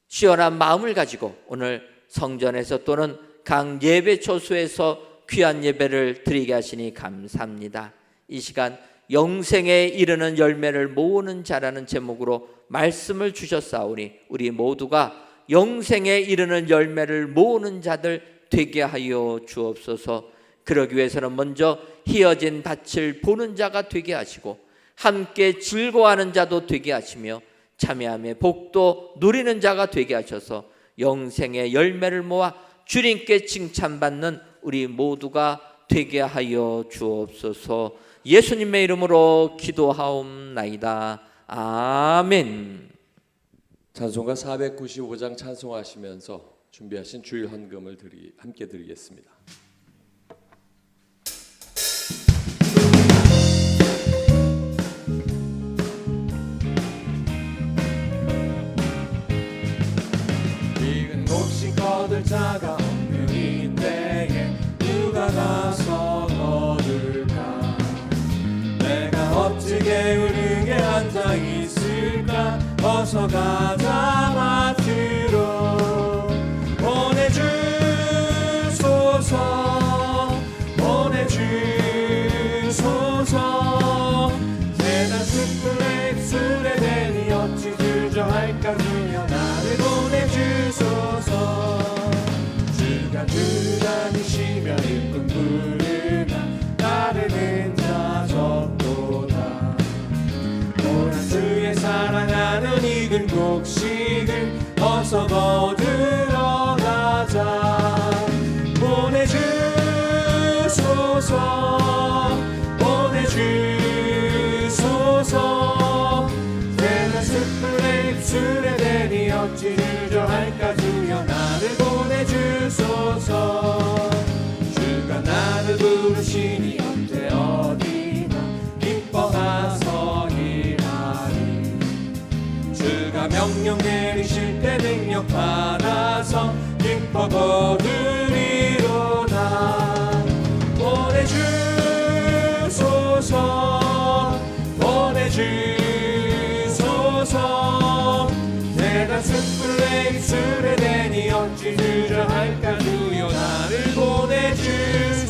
시원한 마음을 가지고 오늘 성전에서 또는 각 예배 초소에서 귀한 예배를 드리게 하시니 감사합니다. 이 시간 영생에 이르는 열매를 모으는 자라는 제목으로 말씀을 주셨사오니 우리 모두가 영생에 이르는 열매를 모으는 자들 되게 하여 주옵소서. 그러기 위해서는 먼저 희어진 밭을 보는 자가 되게 하시고 함께 즐거워하는 자도 되게 하시며 참여함의 복도 누리는 자가 되게 하셔서 영생의 열매를 모아 주님께 칭찬받는 우리 모두가 되게 하여 주옵소서. 예수님의 이름으로 기도하옵나이다. 아멘. 찬송가 495장 찬송하시면서 준비하신 주일 헌금을 함께 드리겠습니다. 얻을 자가 없는 이때에 누가 가서 얻을까? 내가 어찌 게으르게 앉아 있을까? 어서 가자 마트로 보내주소서 보내주소서. 세상 숯불에 입술에 대니 어찌 주저할까? 주여 나를 보내주소서. 주 다니시며 일꾼 부르나 따르는 자 적도다. 오라 주의 사랑하는 익은 곡식을 어서 거두러 가자. 보내주소서 보내주소서. 세상 숯불에 입술에 대니 어찌 주저할까? 주여 나를 보내주소서. 주가 나를 부르시니 언제 어디나 기뻐가서 일하리. 주가 명령 내리실 때 능력 받아서 기뻐 거두리로다. 보내주소서 보내주소서. 내가 숯불에 입술에 대니 어찌 주저할까? 주여 나를 보내주소서.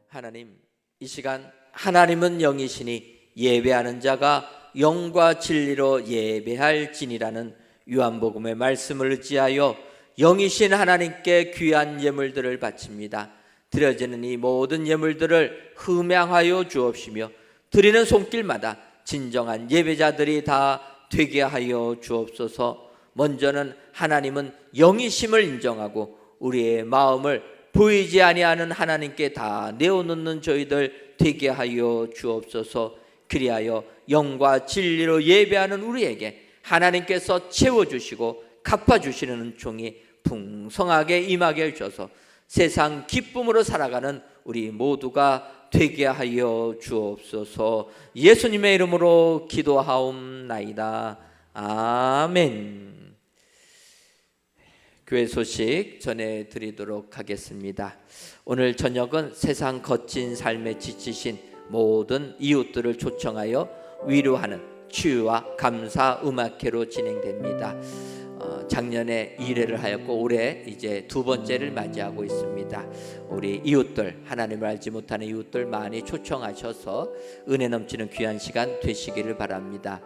하나님, 이 시간 하나님은 영이시니 예배하는 자가 영과 진리로 예배할지니라는 요한복음의 말씀을 의지하여 영이신 하나님께 귀한 예물들을 바칩니다. 드려지는 이 모든 예물들을 흠양하여 주옵시며 드리는 손길마다 진정한 예배자들이 다 되게 하여 주옵소서. 먼저는 하나님은 영이심을 인정하고 우리의 마음을 보이지 아니하는 하나님께 다 내어놓는 저희들 되게 하여 주옵소서. 그리하여 영과 진리로 예배하는 우리에게 하나님께서 채워주시고 갚아주시는 은총이 풍성하게 임하게 해주셔서 세상 기쁨으로 살아가는 우리 모두가 되게 하여 주옵소서. 예수님의 이름으로 기도하옵나이다. 아멘. 교회 소식 전해드리도록 하겠습니다. 오늘 저녁은 세상 거친 삶에 지치신 모든 이웃들을 초청하여 위로하는 치유와 감사 음악회로 진행됩니다. 작년에 1회를 하였고 올해 이제 두 번째를 맞이하고 있습니다. 우리 이웃들, 하나님을 알지 못하는 이웃들 많이 초청하셔서 은혜 넘치는 귀한 시간 되시기를 바랍니다.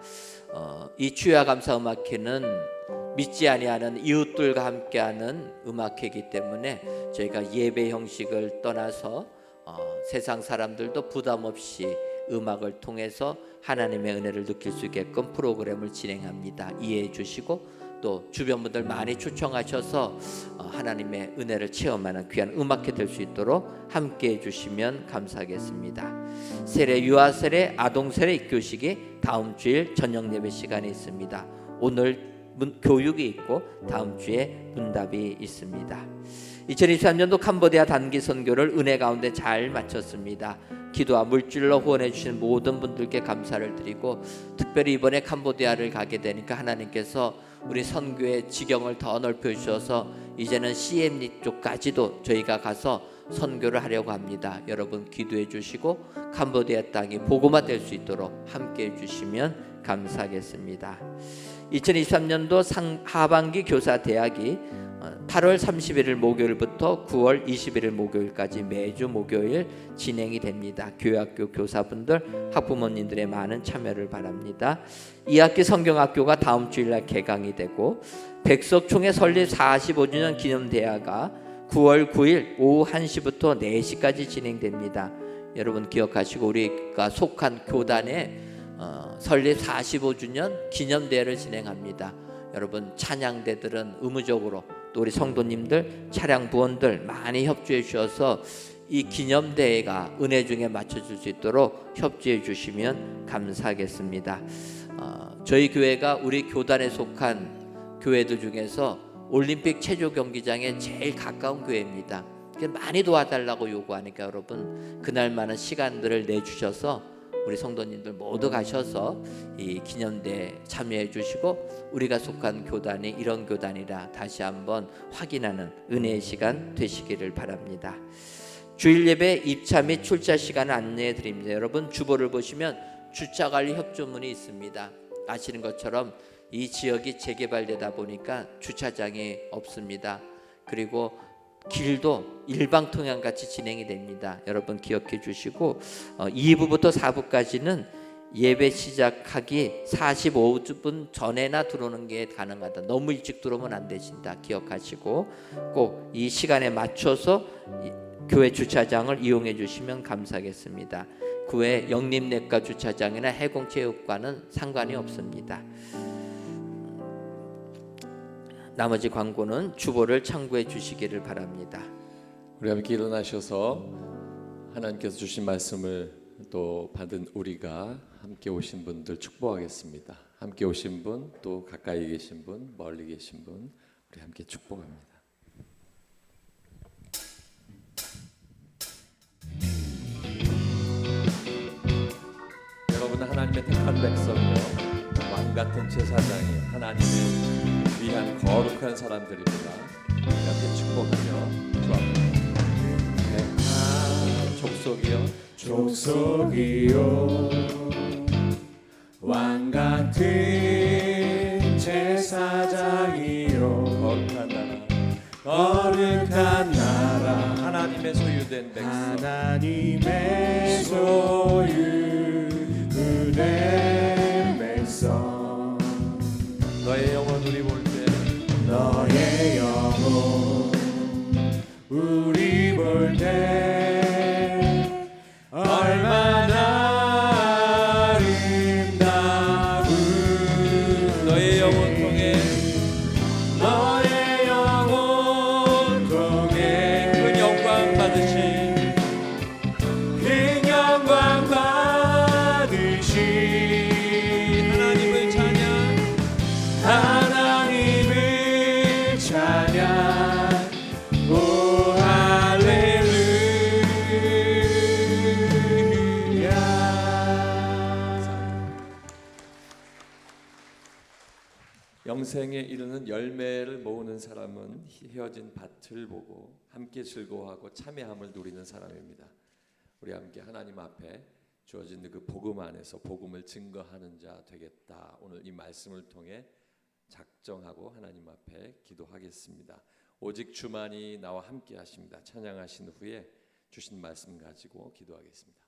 이 치유와 감사 음악회는 믿지 아니하는 이웃들과 함께하는 음악회이기 때문에 저희가 예배 형식을 떠나서 세상 사람들도 부담 없이 음악을 통해서 하나님의 은혜를 느낄 수 있게끔 프로그램을 진행합니다. 이해해 주시고 또 주변 분들 많이 초청하셔서 하나님의 은혜를 체험하는 귀한 음악회 될 수 있도록 함께해 주시면 감사하겠습니다. 세례, 유아 세례, 아동 세례 입교식이 다음 주일 저녁 예배 시간에 있습니다. 오늘 교육이 있고 다음 주에 문답이 있습니다. 2023년도 캄보디아 단기 선교를 은혜 가운데 잘 마쳤습니다. 기도와 물질로 후원해 주신 모든 분들께 감사를 드리고 특별히 이번에 캄보디아를 가게 되니까 하나님께서 우리 선교의 지경을 더 넓혀 주셔서 이제는 CM리 쪽까지도 저희가 가서 선교를 하려고 합니다. 여러분 기도해 주시고 캄보디아 땅이 복음화 될 수 있도록 함께 해 주시면 감사하겠습니다. 2023년도 하반기 교사 대학이 8월 31일 목요일부터 9월 21일 목요일까지 매주 목요일 진행이 됩니다. 교회학교 교사분들, 학부모님들의 많은 참여를 바랍니다. 2학기 성경학교가 다음 주일날 개강이 되고 백석총회 설립 45주년 기념대회가 9월 9일 오후 1시부터 4시까지 진행됩니다. 여러분 기억하시고 우리가 속한 교단에 설립 45주년 기념대회를 진행합니다. 여러분 찬양대들은 의무적으로 또 우리 성도님들 차량 부원들 많이 협조해 주셔서 이 기념대회가 은혜 중에 맞춰줄 수 있도록 협조해 주시면 감사하겠습니다. 저희 교회가 우리 교단에 속한 교회들 중에서 올림픽 체조 경기장에 제일 가까운 교회입니다. 많이 도와달라고 요구하니까 여러분 그날만한 시간들을 내주셔서 우리 성도님들 모두 가셔서 이 기념대에 참여해 주시고 우리가 속한 교단이 이런 교단이라 다시 한번 확인하는 은혜의 시간 되시기를 바랍니다. 주일 예배 입차 및 출차 시간을 안내해 드립니다. 여러분 주보를 보시면 주차관리 협조문이 있습니다. 아시는 것처럼 이 지역이 재개발되다 보니까 주차장이 없습니다. 그리고 길도 일방통행같이 진행이 됩니다. 여러분 기억해 주시고 2부부터 4부까지는 예배 시작하기 45분 전에나 들어오는 게 가능하다. 너무 일찍 들어오면 안 되신다. 기억하시고 꼭 이 시간에 맞춰서 교회 주차장을 이용해 주시면 감사하겠습니다. 그 외 영림내과 주차장이나 해공체육관은 상관이 없습니다. 나머지 광고는 주보를 참고해 주시기를 바랍니다. 우리 함께 일어나셔서 하나님께서 주신 말씀을 또 받은 우리가 함께 오신 분들 축복하겠습니다. 함께 오신 분, 또 가까이 계신 분, 멀리 계신 분, 우리 함께 축복합니다. 여러분은 하나님의 택한 백성이요 왕 같은 제사장이 하나님을 위한 거룩한 사람들입니다. 함께 축복하며 기도합니다. 족속이요 왕 같은 제사장이요 거룩한 나라 하나님의 소유된 백성 하나님의 소유된 백성 너의 영혼 우리 볼 때 너의 영혼 우리 볼 때 얼마나 아름다운 너의 영혼 통해 너의 영혼 통해 큰 영광 받으신 큰 영광 받으신 하나님을 찬양 하나님을 찬양 오 할렐루야 영생에 이르는 열매를 모으는 사람은 헤어진 밭을 보고 함께 즐거워하고 참회함을 누리는 사람입니다. 우리 함께 하나님 앞에 주어진 그 복음 안에서 복음을 증거하는 자 되겠다. 오늘 이 말씀을 통해 작정하고 하나님 앞에 기도하겠습니다. 오직 주만이 나와 함께 하십니다. 찬양하신 후에 주신 말씀 가지고 기도하겠습니다.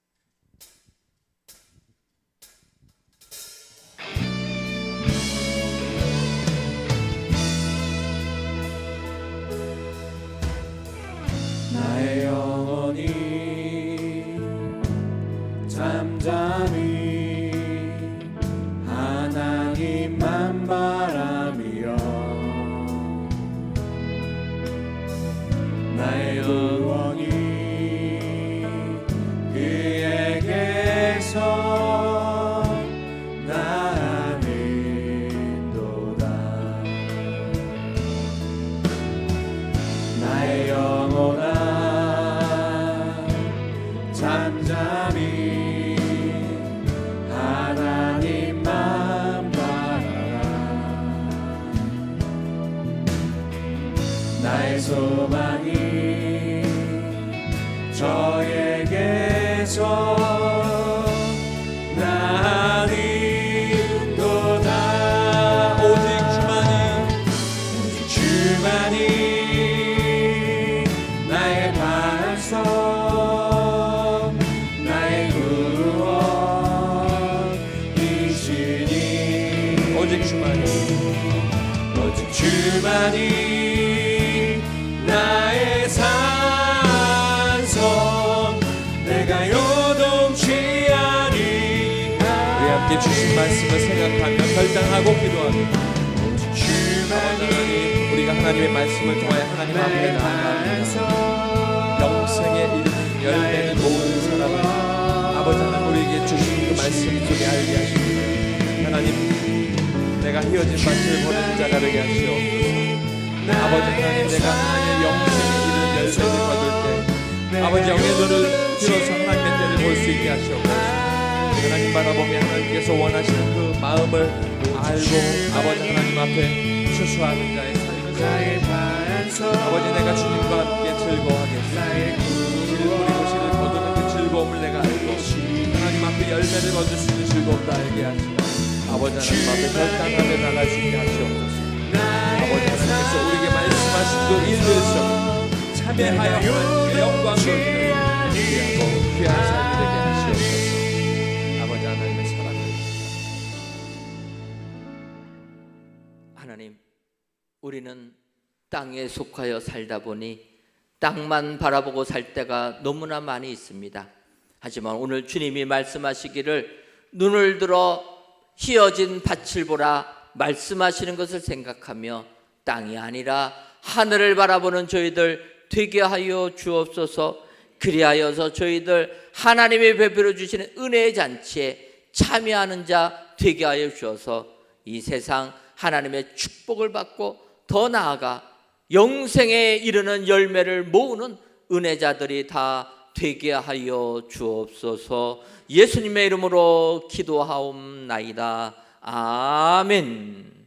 나의 영혼이 잠잠히 하나님만 바라며 나의 영혼이 그에게서 나는도다. 나의 영혼아 잠잠히 하나님만 바라라. 나의 소망이 저에게서 나는도다. 오직 주만이 나의 반석 나의 구원이시니. 오직 주만이 나의 산성 내가 요동치 아니하리. 우리 함께 주신 말씀을 생각하며 결단하고 기도합니다. 주만이 우리가 하나님의 말씀을 통하여 하나님 앞에 나아가 영생에 이르는 열매를 모으는 사람을 아버지 하나님 우리에게 주신 그 말씀 속에 알게 하십니다. 하나님, 내가 휘어진 밭을 보는 자가 되게 하시옵소서. 아버지 하나님, 내가 하나님의 영생에 이르는 열매를 거둘 때 아버지 영의 눈을 들어서 하나님의 때를 볼 수 있게 하시옵소서. 하나님 바라보며 하나님께서 원하시는 그 마음을 알고 아버지 하나님 앞에 추수하는 자의 삶을 아버지, 내가 주님과 함께 즐거워하겠습니다. 실을 뿌리고 실을 거두는 그 즐거움을 내가 알고 하나님 앞에 열매를 거둘 수 있는 즐거움도 알게 하시고 아버지 하나님 앞에 결단하며 나갈 수 있게 하시옵소서. 아버지 하나님께서 우리에게 말씀하신 그 일들에서 참여하여 하나님의 영광을 드리는 귀한 삶이 되게 하시옵소서. 아버지 하나님의 사랑을 하나님, 우리는 땅에 속하여 살다 보니 땅만 바라보고 살 때가 너무나 많이 있습니다. 하지만 오늘 주님이 말씀하시기를 눈을 들어 휘어진 밭을 보라 말씀하시는 것을 생각하며 땅이 아니라 하늘을 바라보는 저희들 되게 하여 주옵소서. 그리하여서 저희들 하나님이 베풀어 주시는 은혜의 잔치에 참여하는 자 되게 하여 주셔서 이 세상 하나님의 축복을 받고 더 나아가 영생에 이르는 열매를 모으는 은혜자들이 다 되게 하여 주옵소서. 예수님의 이름으로 기도하옵나이다. 아멘.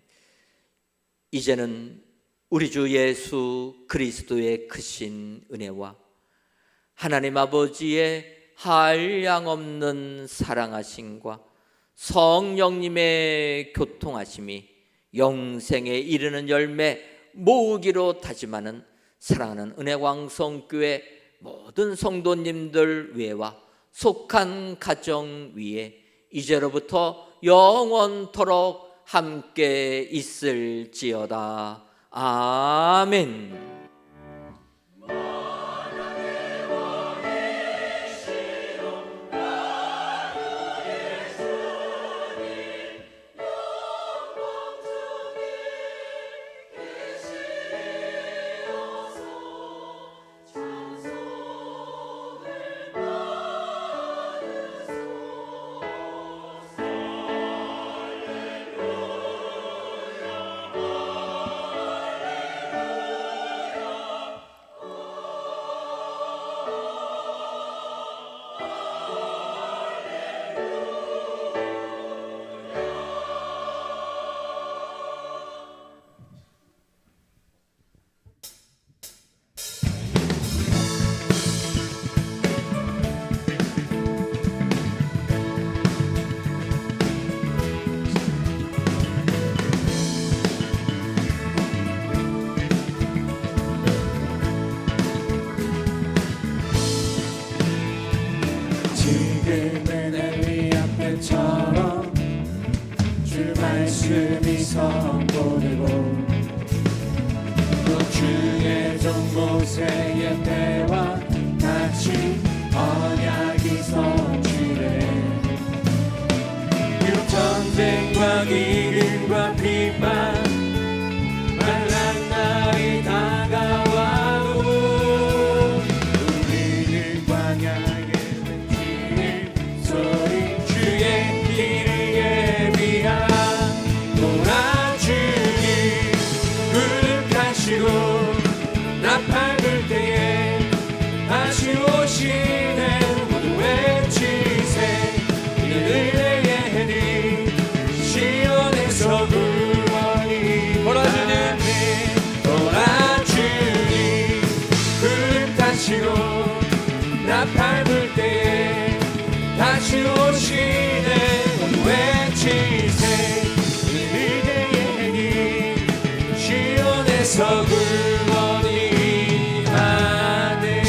이제는 우리 주 예수 그리스도의 크신 은혜와 하나님 아버지의 한량없는 사랑하심과 성령님의 교통하심이 영생에 이르는 열매 모으기로 다짐하는 사랑하는 은혜광성교회 모든 성도님들 위에와 속한 가정 위에 이제로부터 영원토록 함께 있을지어다. 아멘. 믿음이 선포되고 또 주의 종 모세의 때와 같이 언약이 성취되네. 전쟁과 기근과 비만 만난 날이 다가와도 우리는 광야에 외치는 소리 주의 길을 예비한 몰아주니 구름 가시고 나팔 불 때에 다시 오시는 모두 외치세. 이는 시온에서 구원이 돌아주니 구름 타시고 나팔 불 때에 다시 오시네. 모두 외치세. 이는 시온에서 구원이 하네.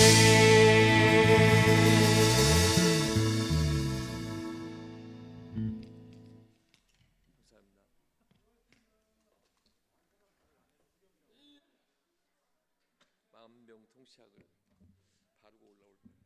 마음병 통치약을 바르고 올라올 때